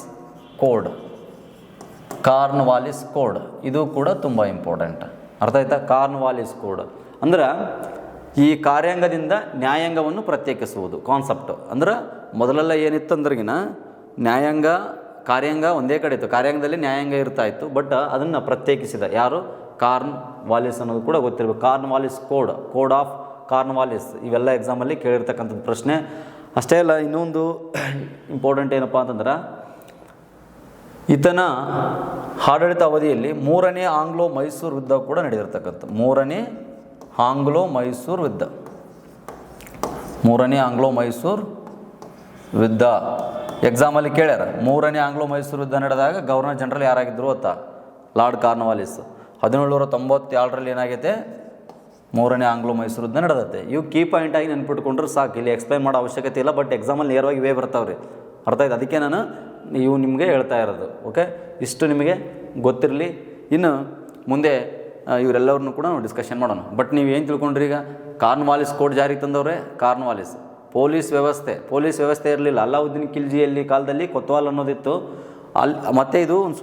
ಕೋಡ್ ಇದು ಕೂಡ ತುಂಬ ಇಂಪಾರ್ಟೆಂಟ್. ಅರ್ಥ ಆಯ್ತಾ? ಕಾರ್ನ್ವಾಲಿಸ್ ಕೋಡ್ ಅಂದ್ರೆ ಈ ಕಾರ್ಯಾಂಗದಿಂದ ನ್ಯಾಯಾಂಗವನ್ನು ಪ್ರತ್ಯೇಕಿಸುವುದು ಕಾನ್ಸೆಪ್ಟ್. ಅಂದ್ರೆ ಮೊದಲೆಲ್ಲ ಏನಿತ್ತು ಅಂದ್ರಿಗಿನ ನ್ಯಾಯಾಂಗ ಕಾರ್ಯಾಂಗ ಒಂದೇ ಕಡೆ ಇತ್ತು, ಕಾರ್ಯಾಂಗದಲ್ಲಿ ನ್ಯಾಯಾಂಗ ಇರ್ತಾ ಇತ್ತು. ಬಟ್ ಅದನ್ನು ಪ್ರತ್ಯೇಕಿಸಿದ ಯಾರು? ಕಾರ್ನ್ವಾಲಿಸ್ ಅನ್ನೋದು ಕೂಡ ಗೊತ್ತಿರಬೇಕು. ಕಾರ್ನ್ವಾಲಿಸ್ ಕೋಡ್ ಆಫ್ ಕಾರ್ನ್ವಾಲಿಸ್ ಇವೆಲ್ಲ ಎಕ್ಸಾಮಲ್ಲಿ ಕೇಳಿರ್ತಕ್ಕಂಥದ್ದು ಪ್ರಶ್ನೆ. ಅಷ್ಟೇ ಅಲ್ಲ, ಇನ್ನೊಂದು ಇಂಪಾರ್ಟೆಂಟ್ ಏನಪ್ಪ ಅಂತಂದ್ರೆ ಈತನ ಆಡಳಿತ ಅವಧಿಯಲ್ಲಿ 3ನೇ ಆಂಗ್ಲೋ ಮೈಸೂರು ಯುದ್ಧ ಕೂಡ ನಡೆದಿರ್ತಕ್ಕಂಥ 3ನೇ ಆಂಗ್ಲೋ ಮೈಸೂರು ಯುದ್ಧ ಎಕ್ಸಾಮಲ್ಲಿ ಕೇಳ್ಯಾರ. 3ನೇ ಆಂಗ್ಲೋ ಮೈಸೂರು ಯುದ್ಧ ನಡೆದಾಗ ಗವರ್ನರ್ ಜನರಲ್ ಯಾರಾಗಿದ್ದರು ಅಂತ ಲಾರ್ಡ್ ಕಾರ್ನ್ವಾಲಿಸ್. 1797ರಲ್ಲಿ ಏನಾಗೈತೆ 3ನೇ ಆಂಗ್ಲೋ ಮೈಸೂರು ಯುದ್ಧ ನಡೆದತ್ತೆ. ಇವು ಕೀ ಪಾಯಿಂಟ್ ಆಗಿ ನೆನ್ಪಿಟ್ಕೊಂಡ್ರೆ ಸಾಕು, ಇಲ್ಲಿ ಎಕ್ಸ್ಪ್ಲೈನ್ ಮಾಡೋ ಅವಶ್ಯಕತೆ ಇಲ್ಲ. ಬಟ್ ಎಕ್ಸಾಮಲ್ಲಿ ನೇರವಾಗಿ ಇವೇ ಬರ್ತಾವ್ರಿ. ಅರ್ಥ ಆಯ್ತು? ಅದಕ್ಕೆ ನಾನು ಇವು ನಿಮಗೆ ಹೇಳ್ತಾ ಇರೋದು. ಓಕೆ, ಇಷ್ಟು ನಿಮಗೆ ಗೊತ್ತಿರಲಿ. ಇನ್ನು ಮುಂದೆ ಇವರೆಲ್ಲರನ್ನೂ ಕೂಡ ನಾವು ಡಿಸ್ಕಷನ್ ಮಾಡೋಣ. ಬಟ್ ನೀವು ಏನು ತಿಳ್ಕೊಂಡ್ರಿ, ಈಗ ಕಾರ್ನ್ವಾಲಿಸ್ ಕೋಡ್ ಜಾರಿಗೆ ತಂದವ್ರೆ ಕಾರ್ನ್ವಾಲಿಸ್. ಪೊಲೀಸ್ ವ್ಯವಸ್ಥೆ ಇರಲಿಲ್ಲ. ಅಲಾವುದ್ದೀನ್ ಖಿಲ್ಜಿಯಲ್ಲಿ ಕಾಲದಲ್ಲಿ ಕೊತ್ವಾಲ್ ಅನ್ನೋದಿತ್ತು. ಮತ್ತು ಇದು ಒಂದು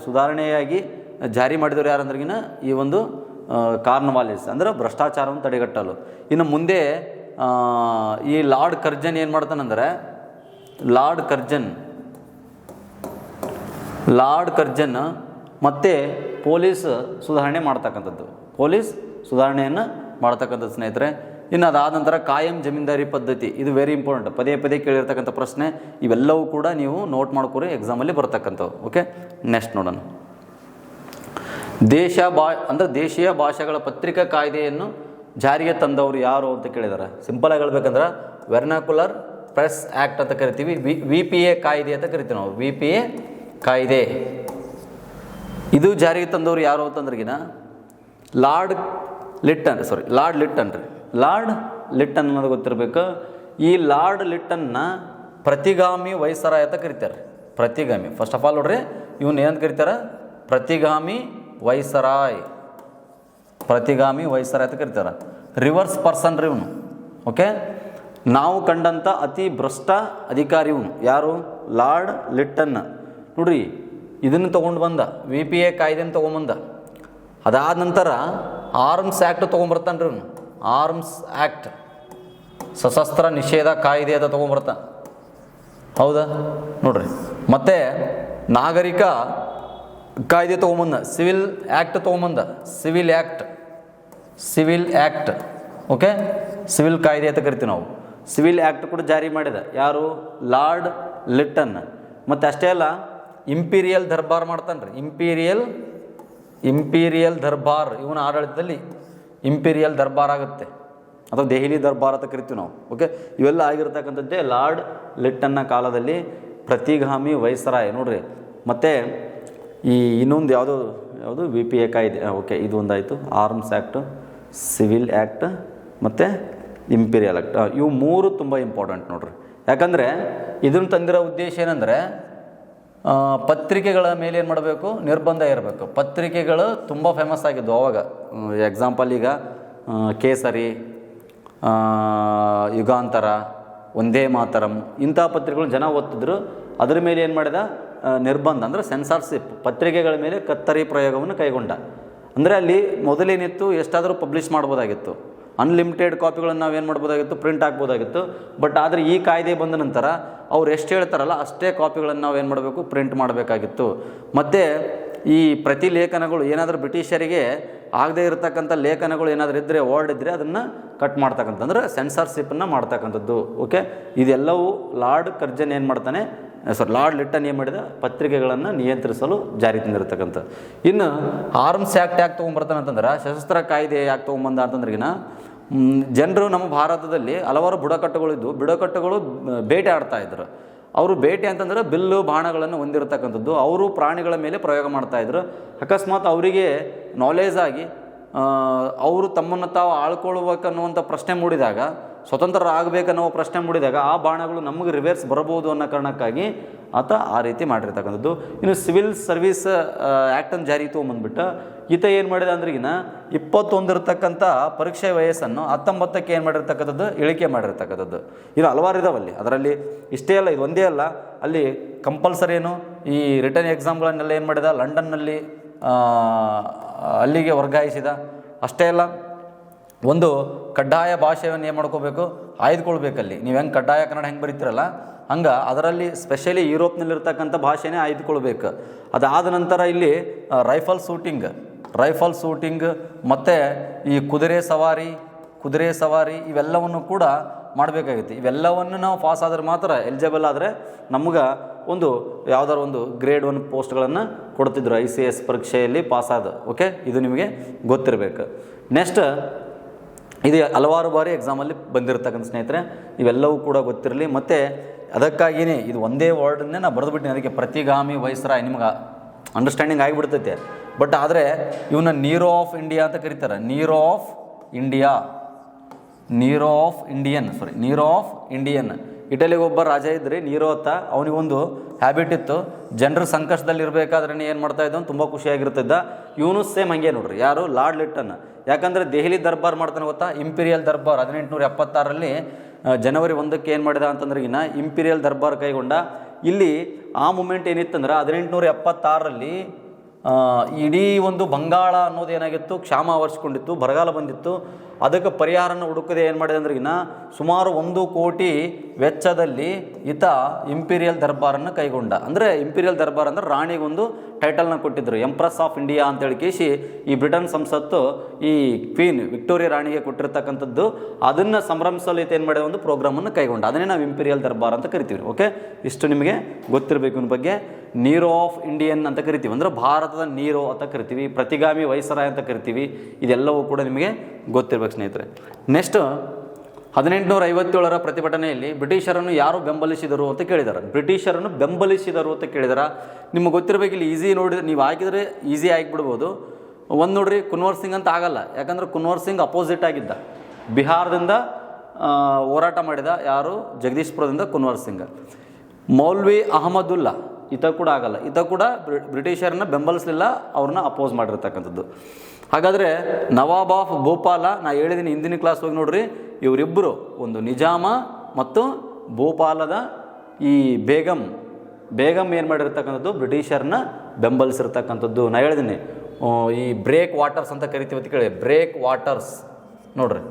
ಸುಧಾರಣೆಯಾಗಿ ಜಾರಿ ಮಾಡಿದವರು ಯಾರಂದ್ರಿಗಿನ ಈ ಒಂದು ಕಾರ್ನ್ವಾಲಿಸ್, ಅಂದರೆ ಭ್ರಷ್ಟಾಚಾರವನ್ನು ತಡೆಗಟ್ಟಲು. ಇನ್ನು ಮುಂದೆ ಈ ಲಾರ್ಡ್ ಕರ್ಜನ್ ಏನು ಮಾಡ್ತಾನಂದರೆ, ಲಾರ್ಡ್ ಕರ್ಜನ್ ಮತ್ತು ಪೊಲೀಸ್ ಸುಧಾರಣೆಯನ್ನು ಮಾಡ್ತಕ್ಕಂಥದ್ದು ಸ್ನೇಹಿತರೆ. ಇನ್ನು ಅದಾದ ನಂತರ ಕಾಯಂ ಜಮೀನ್ದಾರಿ ಪದ್ಧತಿ, ಇದು ವೆರಿ ಇಂಪಾರ್ಟೆಂಟ್, ಪದೇ ಕೇಳಿರ್ತಕ್ಕಂಥ ಪ್ರಶ್ನೆ. ಇವೆಲ್ಲವೂ ಕೂಡ ನೀವು ನೋಟ್ ಮಾಡ್ಕೊರಿ, ಎಕ್ಸಾಮಲ್ಲಿ ಬರ್ತಕ್ಕಂಥವು. ಓಕೆ, ನೆಕ್ಸ್ಟ್ ನೋಡೋಣ. ದೇಶೀಯ ಭಾಷೆಗಳ ಪತ್ರಿಕಾ ಕಾಯ್ದೆಯನ್ನು ಜಾರಿಗೆ ತಂದವರು ಯಾರು ಅಂತ ಕೇಳಿದ್ದಾರೆ. ಸಿಂಪಲಾಗಿ ಹೇಳ್ಬೇಕಂದ್ರೆ ವೆರ್ನಾಕ್ಯುಲರ್ ಪ್ರೆಸ್ ಆ್ಯಕ್ಟ್ ಅಂತ ಕರಿತೀವಿ, VPA ಕಾಯ್ದೆ ಅಂತ ಕರಿತೀವಿ ನಾವು. VPA ಕಾಯ್ದೆ ಇದು ಜಾರಿಗೆ ತಂದವರು ಯಾರು ಅಂತಂದ್ರಿಗಿನ ಲಾರ್ಡ್ ಲಿಟ್ಟನ್ ಅನ್ನೋದು ಗೊತ್ತಿರಬೇಕು. ಈ ಲಾರ್ಡ್ ಲಿಟ್ಟನ್ನ ಪ್ರತಿಗಾಮಿ ವೈಸರಾಯ್ ಅಂತ ಕರೀತಾರೆ. ಪ್ರತಿಗಾಮಿ, ಫಸ್ಟ್ ಆಫ್ ಆಲ್ ನೋಡ್ರಿ, ಇವನು ಏನಂತ ಕರೀತಾರೆ? ಪ್ರತಿಗಾಮಿ ವೈಸರಾಯ್ ಅಂತ ಕರೀತಾರೆ. ರಿವರ್ಸ್ ಪರ್ಸನ್ ರೀ ಇವನು. ಓಕೆ, ನಾವು ಕಂಡಂಥ ಅತಿ ಭ್ರಷ್ಟ ಅಧಿಕಾರಿ ಇವನು. ಯಾರು? Lord Lytton. ನೋಡ್ರಿ, ಇದನ್ನು ತೊಗೊಂಡು ಬಂದ, VPA ಕಾಯ್ದೆನ ತೊಗೊಂಬಂದ. ಅದಾದ ನಂತರ ಆರ್ಮ್ಸ್ ಆ್ಯಕ್ಟ್ ತೊಗೊಂಬರ್ತಾನೆ ರೀ ಇವನು. ಆರ್ಮ್ಸ್ ಆ್ಯಕ್ಟ್, ಸಶಸ್ತ್ರ ನಿಷೇಧ ಕಾಯ್ದೆ ಅಂತ ತೊಗೊಂಬರ್ತಾನೆ. ಹೌದಾ? ನೋಡ್ರಿ, ಮತ್ತು ನಾಗರಿಕ ಕಾಯ್ದೆ ತೊಗೊಂಬಂದ, ಸಿವಿಲ್ ಆ್ಯಕ್ಟ್ ತೊಗೊಂಬಂದ, ಸಿವಿಲ್ ಆ್ಯಕ್ಟ್. ಓಕೆ, ಸಿವಿಲ್ ಕಾಯ್ದೆ ಅಂತ ಕರಿತೀವಿ ನಾವು. ಸಿವಿಲ್ ಆ್ಯಕ್ಟ್ ಕೂಡ ಜಾರಿ ಮಾಡಿದ ಯಾರು? Lord Lytton. ಮತ್ತು ಅಷ್ಟೇ ಅಲ್ಲ, ಇಂಪೀರಿಯಲ್ ದರ್ಬಾರ್ ಮಾಡ್ತಾನೆ ರೀ. ಇಂಪೀರಿಯಲ್ ದರ್ಬಾರ್ ಇವನ ಆಡಳಿತದಲ್ಲಿ ಇಂಪೀರಿಯಲ್ ದರ್ಬಾರ್ ಆಗುತ್ತೆ, ಅಥವಾ ದೆಹಲಿ ದರ್ಬಾರ್ ಅಂತ ಕರಿತೀವಿ ನಾವು. ಓಕೆ, ಇವೆಲ್ಲ ಆಗಿರ್ತಕ್ಕಂಥದ್ದೇ ಲಾರ್ಡ್ ಲಿಟ್ಟನ್ನ ಕಾಲದಲ್ಲಿ. ಪ್ರತಿಗಾಮಿ ವೈಸರಾಯ್ ನೋಡ್ರಿ. ಮತ್ತು ಈ ಇನ್ನೊಂದು ಯಾವುದು ವಿ ಪಿ ಎ ಕಾಯ್ದೆ, ಓಕೆ ಇದು ಒಂದಾಯಿತು. ಆರ್ಮ್ಸ್ ಆ್ಯಕ್ಟು, ಸಿವಿಲ್ ಆ್ಯಕ್ಟ್ ಮತ್ತು ಇಂಪೀರಿಯಲ್ ಆ್ಯಕ್ಟ್, ಇವು 3 ತುಂಬ ಇಂಪಾರ್ಟೆಂಟ್ ನೋಡ್ರಿ. ಯಾಕಂದರೆ ಇದನ್ನು ತಂದಿರೋ ಉದ್ದೇಶ ಏನಂದರೆ ಪತ್ರಿಕೆಗಳ ಮೇಲೆ ಏನು ಮಾಡಬೇಕು, ನಿರ್ಬಂಧ ಇರಬೇಕು. ಪತ್ರಿಕೆಗಳು ತುಂಬ ಫೇಮಸ್ ಆಗಿದ್ದು ಅವಾಗ. ಎಕ್ಸಾಂಪಲ್ ಈಗ ಕೇಸರಿ, ಯುಗಾಂತರ, ಒಂದೇ ಮಾತರಂ ಇಂಥ ಪತ್ರಿಕೆಗಳು ಜನ ಓದ್ತಿದ್ರು. ಅದ್ರ ಮೇಲೆ ಏನು ಮಾಡಿದ, ನಿರ್ಬಂಧ ಅಂದರೆ ಸೆನ್ಸಾರ್ಶಿಪ್, ಪತ್ರಿಕೆಗಳ ಮೇಲೆ ಕತ್ತರಿ ಪ್ರಯೋಗವನ್ನು ಕೈಗೊಂಡ. ಅಂದರೆ ಅಲ್ಲಿ ಮೊದಲೇನಿತ್ತು, ಎಷ್ಟಾದರೂ ಪಬ್ಲಿಷ್ ಮಾಡ್ಬೋದಾಗಿತ್ತು, ಅನ್ಲಿಮಿಟೆಡ್ ಕಾಪಿಗಳನ್ನು ನಾವೇನು ಮಾಡ್ಬೋದಾಗಿತ್ತು, ಪ್ರಿಂಟ್ ಹಾಕ್ಬೋದಾಗಿತ್ತು. ಬಟ್ ಆದರೆ ಈ ಕಾಯ್ದೆ ಬಂದ ನಂತರ ಅವ್ರು ಎಷ್ಟು ಹೇಳ್ತಾರಲ್ಲ ಅಷ್ಟೇ ಕಾಪಿಗಳನ್ನು ನಾವು ಏನು ಮಾಡಬೇಕು, ಪ್ರಿಂಟ್ ಮಾಡಬೇಕಾಗಿತ್ತು. ಮತ್ತು ಈ ಪ್ರತಿ ಲೇಖನಗಳು ಏನಾದರೂ ಬ್ರಿಟಿಷರಿಗೆ ಆಗದೇ ಇರತಕ್ಕಂಥ ಲೇಖನಗಳು ಏನಾದರೂ ಇದ್ದರೆ, ವರ್ಡ್ ಇದ್ದರೆ ಅದನ್ನು ಕಟ್ ಮಾಡ್ತಕ್ಕಂಥ, ಅಂದರೆ ಸೆನ್ಸಾರ್ಶಿಪ್ಪನ್ನು ಮಾಡ್ತಕ್ಕಂಥದ್ದು. ಓಕೆ, ಇದೆಲ್ಲವೂ ಲಾರ್ಡ್ ಕರ್ಜನ್ ಏನು ಮಾಡ್ತಾನೆ, ಲಾರ್ಡ್ ಲಿಟ್ಟನ್ ಏನು ಮಾಡಿದ, ಪತ್ರಿಕೆಗಳನ್ನು ನಿಯಂತ್ರಿಸಲು ಜಾರಿ ತಂದಿರತಕ್ಕಂಥ. ಇನ್ನು ಆರ್ಮ್ಸ್ ಆ್ಯಕ್ಟ್ ಯಾಕೆ ತೊಗೊಂಬರ್ತಾನೆ ಅಂತಂದ್ರೆ, ಸಶಸ್ತ್ರ ಕಾಯ್ದೆ ಯಾಕೆ ತೊಗೊಂಬಂದ ಅಂತಂದ್ರಿಗಿನ ಜನರು ನಮ್ಮ ಭಾರತದಲ್ಲಿ ಹಲವಾರು ಬುಡಕಟ್ಟುಗಳಿದ್ದು, ಬುಡಕಟ್ಟುಗಳು ಬೇಟೆ ಆಡ್ತಾಯಿದ್ರು. ಅವರು ಬೇಟೆ ಅಂತಂದರೆ ಬಿಲ್ಲು ಬಾಣಗಳನ್ನು ಹೊಂದಿರತಕ್ಕಂಥದ್ದು. ಅವರು ಪ್ರಾಣಿಗಳ ಮೇಲೆ ಪ್ರಯೋಗ ಮಾಡ್ತಾಯಿದ್ರು. ಅಕಸ್ಮಾತ್ ಅವರಿಗೆ ನಾಲೆಜ್ ಆಗಿ ಅವರು ತಮ್ಮನ್ನು ತಾವು ಆಳ್ಕೊಳ್ಬೇಕನ್ನುವಂಥ ಪ್ರಶ್ನೆ ಮೂಡಿದಾಗ, ಸ್ವತಂತ್ರರಾಗಬೇಕನ್ನೋ ಪ್ರಶ್ನೆ ಮೂಡಿದಾಗ ಆ ಬಾಣಗಳು ನಮಗೆ ರಿವರ್ಸ್ ಬರಬಹುದು ಅನ್ನೋ ಕಾರಣಕ್ಕಾಗಿ ಆತ ಆ ರೀತಿ ಮಾಡಿರ್ತಕ್ಕಂಥದ್ದು. ಇನ್ನು ಸಿವಿಲ್ ಸರ್ವೀಸ್ ಆ್ಯಕ್ಟನ್ನು ಜಾರಿ ತೊಗೊಂಬಂದ್ಬಿಟ್ಟು ಈತ ಏನು ಮಾಡಿದ ಅಂದ್ರಿಗಿನ 21 ಇರತಕ್ಕಂಥ ಪರೀಕ್ಷೆ ವಯಸ್ಸನ್ನು 19ಕ್ಕೆ ಏನು ಮಾಡಿರ್ತಕ್ಕಂಥದ್ದು, ಇಳಿಕೆ ಮಾಡಿರ್ತಕ್ಕಂಥದ್ದು. ಇನ್ನು ಹಲವಾರು ಇದಾವಲ್ಲಿ. ಅದರಲ್ಲಿ ಇಷ್ಟೇ ಅಲ್ಲ, ಇದು ಒಂದೇ ಅಲ್ಲ, ಅಲ್ಲಿ ಕಂಪಲ್ಸರಿ ಏನು ಈ ರಿಟರ್ನ್ ಎಕ್ಸಾಮ್ಗಳನ್ನೆಲ್ಲ ಏನು ಮಾಡಿದ, ಲಂಡನ್ನಲ್ಲಿ ಅಲ್ಲಿಗೆ ವರ್ಗಾಯಿಸಿದ. ಅಷ್ಟೇ ಅಲ್ಲ, ಒಂದು ಕಡ್ಡಾಯ ಭಾಷೆಯನ್ನು ಏನು ಮಾಡ್ಕೋಬೇಕು, ಆಯ್ದುಕೊಳ್ಬೇಕಲ್ಲಿ. ನೀವು ಹೆಂಗೆ ಕಡ್ಡಾಯ ಕನ್ನಡ ಹೆಂಗೆ ಬರೀತಿರಲ್ಲ ಹಂಗೆ ಅದರಲ್ಲಿ ಸ್ಪೆಷಲಿ ಯುರೋಪ್ನಲ್ಲಿರ್ತಕ್ಕಂಥ ಭಾಷೆನೇ ಆಯ್ದುಕೊಳ್ಬೇಕು. ಅದಾದ ನಂತರ ಇಲ್ಲಿ ರೈಫಲ್ ಶೂಟಿಂಗ್ ಮತ್ತು ಈ ಕುದುರೆ ಸವಾರಿ ಇವೆಲ್ಲವನ್ನು ಕೂಡ ಮಾಡಬೇಕಾಗಿತ್ತು. ಇವೆಲ್ಲವನ್ನು ನಾವು ಪಾಸ್ ಆದರೆ ಮಾತ್ರ ಎಲಿಜಿಬಲ್ ಆದರೆ ನಮ್ಗೆ ಒಂದು ಯಾವುದಾದ್ರು ಒಂದು ಗ್ರೇಡ್ 1 ಪೋಸ್ಟ್ಗಳನ್ನು ಕೊಡ್ತಿದ್ರು ICS ಪರೀಕ್ಷೆಯಲ್ಲಿ ಪಾಸಾದ. ಓಕೆ, ಇದು ನಿಮಗೆ ಗೊತ್ತಿರಬೇಕು. ನೆಕ್ಸ್ಟ್, ಇದು ಹಲವಾರು ಬಾರಿ ಎಕ್ಸಾಮಲ್ಲಿ ಬಂದಿರತಕ್ಕಂಥ ಸ್ನೇಹಿತರೆ, ಇವೆಲ್ಲವೂ ಕೂಡ ಗೊತ್ತಿರಲಿ. ಮತ್ತು ಅದಕ್ಕಾಗಿಯೇ ಇದು ಒಂದೇ ವರ್ಡನ್ನೇ ನಾನು ಬರೆದುಬಿಟ್ಟಿನಿ. ಅದಕ್ಕೆ ಪ್ರತಿಗಾಮಿ ವೈಸ್ರಾಯ್ ನಿಮ್ಗೆ ಅಂಡರ್ಸ್ಟ್ಯಾಂಡಿಂಗ್ ಆಗಿಬಿಡ್ತೈತೆ. ಬಟ್ ಆದರೆ ಇವನ್ನ ನೀರೋ ಆಫ್ ಇಂಡಿಯಾ ಅಂತ ಕರೀತಾರೆ. ನೀರೋ ಆಫ್ ಇಂಡಿಯನ್. ಇಟಲಿಗೆ ಒಬ್ಬ ರಾಜ ಇದ್ದರೆ ನೀರೋ ಅಂತ. ಅವನಿಗೊಂದು ಹ್ಯಾಬಿಟ್ ಇತ್ತು, ಜನರ ಸಂಕಷ್ಟದಲ್ಲಿ ಇರಬೇಕಾದ್ರೆ ಏನು ಮಾಡ್ತಾ ಇದ್ದ, ತುಂಬ ಖುಷಿಯಾಗಿರ್ತಿದ್ದ. ಇವನು ಸೇಮ್ ಹಂಗೆ ನೋಡ್ರಿ. ಯಾರು, ಲಾರ್ಡ್ ಲಿಟ್ಟನ್. ಯಾಕಂದರೆ ದೆಹಲಿ ದರ್ಬಾರ್ ಮಾಡ್ತಾನೆ ಗೊತ್ತಾ, ಇಂಪೀರಿಯಲ್ ದರ್ಬಾರ್ 1876ರಲ್ಲಿ ಜನವರಿ 1ಕ್ಕೆ ಏನು ಮಾಡಿದ ಅಂತಂದ್ರಿಗಿನ ಇಂಪೀರಿಯಲ್ ದರ್ಬಾರ್ ಕೈಗೊಂಡ. ಇಲ್ಲಿ ಆ ಮೂಮೆಂಟ್ ಏನಿತ್ತಂದ್ರೆ 1876ರಲ್ಲಿ ಇಡೀ ಒಂದು ಬಂಗಾಳ ಅನ್ನೋದು ಏನಾಗಿತ್ತು, ಕ್ಷಾಮ ಆವರಿಸ್ಕೊಂಡಿತ್ತು, ಬರಗಾಲ ಬಂದಿತ್ತು. ಅದಕ್ಕೆ ಪರಿಹಾರನ ಹುಡುಕದೆ ಏನು ಮಾಡಿದೆ ಅಂದ್ರಿಗಿನ ಸುಮಾರು 1 ಕೋಟಿ ವೆಚ್ಚದಲ್ಲಿ ಈತ ಇಂಪೀರಿಯಲ್ ದರ್ಬಾರನ್ನು ಕೈಗೊಂಡ. ಅಂದರೆ ಇಂಪೀರಿಯಲ್ ದರ್ಬಾರ್ ಅಂದರೆ ರಾಣಿಗೊಂದು ಟೈಟಲ್ನ ಕೊಟ್ಟಿದ್ದರು, ಎಂಪ್ರೆಸ್ ಆಫ್ ಇಂಡಿಯಾ ಅಂತೇಳಿ ಕೇಸಿ ಈ ಬ್ರಿಟನ್ ಸಂಸತ್ತು ಈ ಕ್ವೀನ್ ವಿಕ್ಟೋರಿಯಾ ರಾಣಿಗೆ ಕೊಟ್ಟಿರ್ತಕ್ಕಂಥದ್ದು. ಅದನ್ನು ಸಂಭ್ರಮಿಸಲು ಈತ ಏನು ಮಾಡಿದ, ಒಂದು ಪ್ರೋಗ್ರಾಮನ್ನು ಕೈಗೊಂಡ. ಅದನ್ನೇ ನಾವು ಇಂಪೀರಿಯಲ್ ದರ್ಬಾರ್ ಅಂತ ಕರಿತೀವಿ. ಓಕೆ, ಇಷ್ಟು ನಿಮಗೆ ಗೊತ್ತಿರಬೇಕು. ಇವ್ನ ಬಗ್ಗೆ ನೀರೋ ಆಫ್ ಇಂಡಿಯನ್ ಅಂತ ಕರಿತೀವಿ, ಅಂದರೆ ಭಾರತದ ನೀರೋ ಅಂತ ಕರಿತೀವಿ. ಪ್ರತಿಗಾಮಿ ವೈಸರಾಯ್ ಅಂತ ಕರಿತೀವಿ. ಇದೆಲ್ಲವೂ ಕೂಡ ನಿಮಗೆ ಗೊತ್ತಿರಬೇಕು ಸ್ನೇಹಿತರೆ. ನೆಕ್ಸ್ಟ್, 1857ರ ಪ್ರತಿಭಟನೆಯಲ್ಲಿ ಬ್ರಿಟಿಷರನ್ನು ಯಾರು ಬೆಂಬಲಿಸಿದರು ಅಂತ ಕೇಳಿದಾರೆ. ನಿಮಗೆ ಗೊತ್ತಿರಬೇಕು. ಇಲ್ಲಿ ಈಸಿ ನೋಡಿದ್ರೆ ನೀವು ಹಾಕಿದರೆ ಈಸಿ ಆಗಿಬಿಡ್ಬೋದು. ಒಂದು ನೋಡ್ರಿ, ಕುನ್ವರ್ ಸಿಂಗ್ ಅಂತ ಆಗಲ್ಲ. ಯಾಕಂದರೆ ಕುನ್ವರ್ ಸಿಂಗ್ ಅಪೋಸಿಟ್ ಆಗಿದ್ದ, ಬಿಹಾರದಿಂದ ಹೋರಾಟ ಮಾಡಿದ. ಯಾರು, ಜಗದೀಶ್ಪುರದಿಂದ ಕುನ್ವರ್ ಸಿಂಗ್. ಮೌಲ್ವಿ ಅಹಮದುಲ್ಲಾ ಈತ ಕೂಡ ಆಗಲ್ಲ. ಈತ ಕೂಡ ಬ್ರಿಟಿಷರನ್ನ ಬೆಂಬಲಿಸಲಿಲ್ಲ, ಅವ್ರನ್ನ ಅಪೋಸ್ ಮಾಡಿರ್ತಕ್ಕಂಥದ್ದು. ಹಾಗಾದರೆ ನವಾಬ್ ಆಫ್ ಭೋಪಾಲ, ನಾ ಹೇಳಿದ್ದೀನಿ ಹಿಂದಿನ ಕ್ಲಾಸ್ ಹೋಗಿ ನೋಡ್ರಿ, ಇವರಿಬ್ಬರು, ಒಂದು ನಿಜಾಮ ಮತ್ತು ಭೋಪಾಲದ ಈ ಬೇಗಂ ಏನು ಮಾಡಿರ್ತಕ್ಕಂಥದ್ದು, ಬ್ರಿಟಿಷರ್ನ ಬೆಂಬಲಿಸಿರ್ತಕ್ಕಂಥದ್ದು. ನಾ ಹೇಳಿದ್ದೀನಿ ಈ ಬ್ರೇಕ್ ವಾಟರ್ಸ್ ಅಂತ ಕರಿತೀವಿ ಅಂತ ಕೇಳಿ. ಬ್ರೇಕ್ ವಾಟರ್ಸ್ ನೋಡ್ರಿ,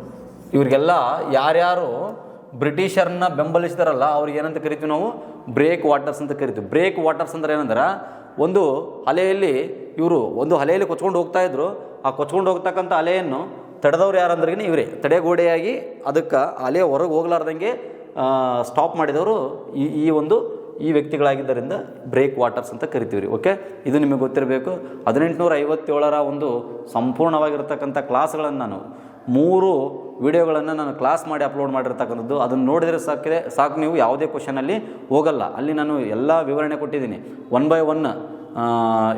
ಇವ್ರಿಗೆಲ್ಲ ಯಾರ್ಯಾರು ಬ್ರಿಟಿಷರ್ನ ಬೆಂಬಲಿಸಿದಾರಲ್ಲ ಅವ್ರಿಗೆ ಏನಂತ ಕರಿತೀವಿ ನಾವು, ಬ್ರೇಕ್ ವಾಟರ್ಸ್ ಅಂತ ಕರಿತೀವಿ. ಬ್ರೇಕ್ ವಾಟರ್ಸ್ ಅಂದ್ರೆ ಏನಂದ್ರೆ, ಒಂದು ಅಲೆಯಲ್ಲಿ ಇವರು ಒಂದು ಅಲೆಯಲ್ಲಿ ಕೊಚ್ಕೊಂಡು ಹೋಗ್ತಾಯಿದ್ರು. ಆ ಕೊಚ್ಕೊಂಡು ಹೋಗ್ತಕ್ಕಂಥ ಅಲೆಯನ್ನು ತಡೆದವ್ರು ಯಾರಂದ್ರೆ ಇವರೇ, ತಡೆಗೋಡೆಯಾಗಿ ಅದಕ್ಕೆ ಅಲೆ ಹೊರಗೆ ಹೋಗ್ಲಾರ್ದಂಗೆ ಸ್ಟಾಪ್ ಮಾಡಿದವರು ಈ ವ್ಯಕ್ತಿಗಳಾಗಿದ್ದರಿಂದ ಬ್ರೇಕ್ ವಾಟರ್ಸ್ ಅಂತ ಕರಿತೀವಿ ರೀ. ಓಕೆ, ಇದು ನಿಮಗೆ ಗೊತ್ತಿರಬೇಕು. 1857ರ ಒಂದು ಸಂಪೂರ್ಣವಾಗಿರ್ತಕ್ಕಂಥ ಕ್ಲಾಸ್ಗಳನ್ನು ನಾನು 3 ವಿಡಿಯೋಗಳನ್ನು ನಾನು ಕ್ಲಾಸ್ ಮಾಡಿ ಅಪ್ಲೋಡ್ ಮಾಡಿರ್ತಕ್ಕಂಥದ್ದು. ಅದನ್ನು ನೋಡಿದರೆ ಸಾಕು, ನೀವು ಯಾವುದೇ ಕ್ವಶನಲ್ಲಿ ಹೋಗಲ್ಲ. ಅಲ್ಲಿ ನಾನು ಎಲ್ಲ ವಿವರಣೆ ಕೊಟ್ಟಿದ್ದೀನಿ, 1 by 1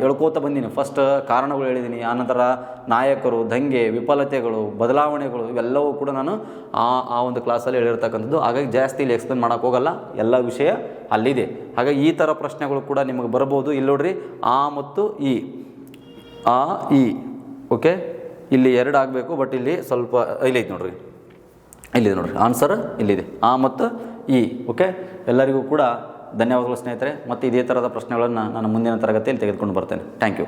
ಹೇಳ್ಕೋತ ಬಂದೀನಿ. ಫಸ್ಟ್ ಕಾರಣಗಳು ಹೇಳಿದ್ದೀನಿ, ಆನಂತರ ನಾಯಕರು, ದಂಗೆ, ವಿಫಲತೆಗಳು, ಬದಲಾವಣೆಗಳು ಇವೆಲ್ಲವೂ ಕೂಡ ನಾನು ಆ ಒಂದು ಕ್ಲಾಸಲ್ಲಿ ಹೇಳಿರ್ತಕ್ಕಂಥದ್ದು. ಹಾಗಾಗಿ ಜಾಸ್ತಿ ಇಲ್ಲಿ ಎಕ್ಸ್ಪ್ಲೇನ್ ಮಾಡೋಕ್ಕೆ ಹೋಗಲ್ಲ, ಎಲ್ಲ ವಿಷಯ ಅಲ್ಲಿದೆ. ಹಾಗಾಗಿ ಈ ಥರ ಪ್ರಶ್ನೆಗಳು ಕೂಡ ನಿಮಗೆ ಬರ್ಬೋದು. ಇಲ್ಲಿ ನೋಡ್ರಿ, ಆ ಮತ್ತು ಈ, ಆ ಈ, ಓಕೆ, ಇಲ್ಲಿ 2 ಆಗಬೇಕು, ಬಟ್ ಇಲ್ಲಿ ಸ್ವಲ್ಪ ಇಲ್ಲೈತೆ ನೋಡ್ರಿ, ಇಲ್ಲಿದೆ ನೋಡ್ರಿ, ಆನ್ಸರ್ ಇಲ್ಲಿದೆ, ಆ ಮತ್ತು ಈ. ಓಕೆ, ಎಲ್ಲರಿಗೂ ಕೂಡ ಧನ್ಯವಾದಗಳು ಸ್ನೇಹಿತರೆ. ಮತ್ತು ಇದೇ ಥರದ ಪ್ರಶ್ನೆಗಳನ್ನು ನಾನು ಮುಂದಿನ ತರಗತಿಯಲ್ಲಿ ತೆಗೆದುಕೊಂಡು ಬರ್ತೇನೆ. Thank you.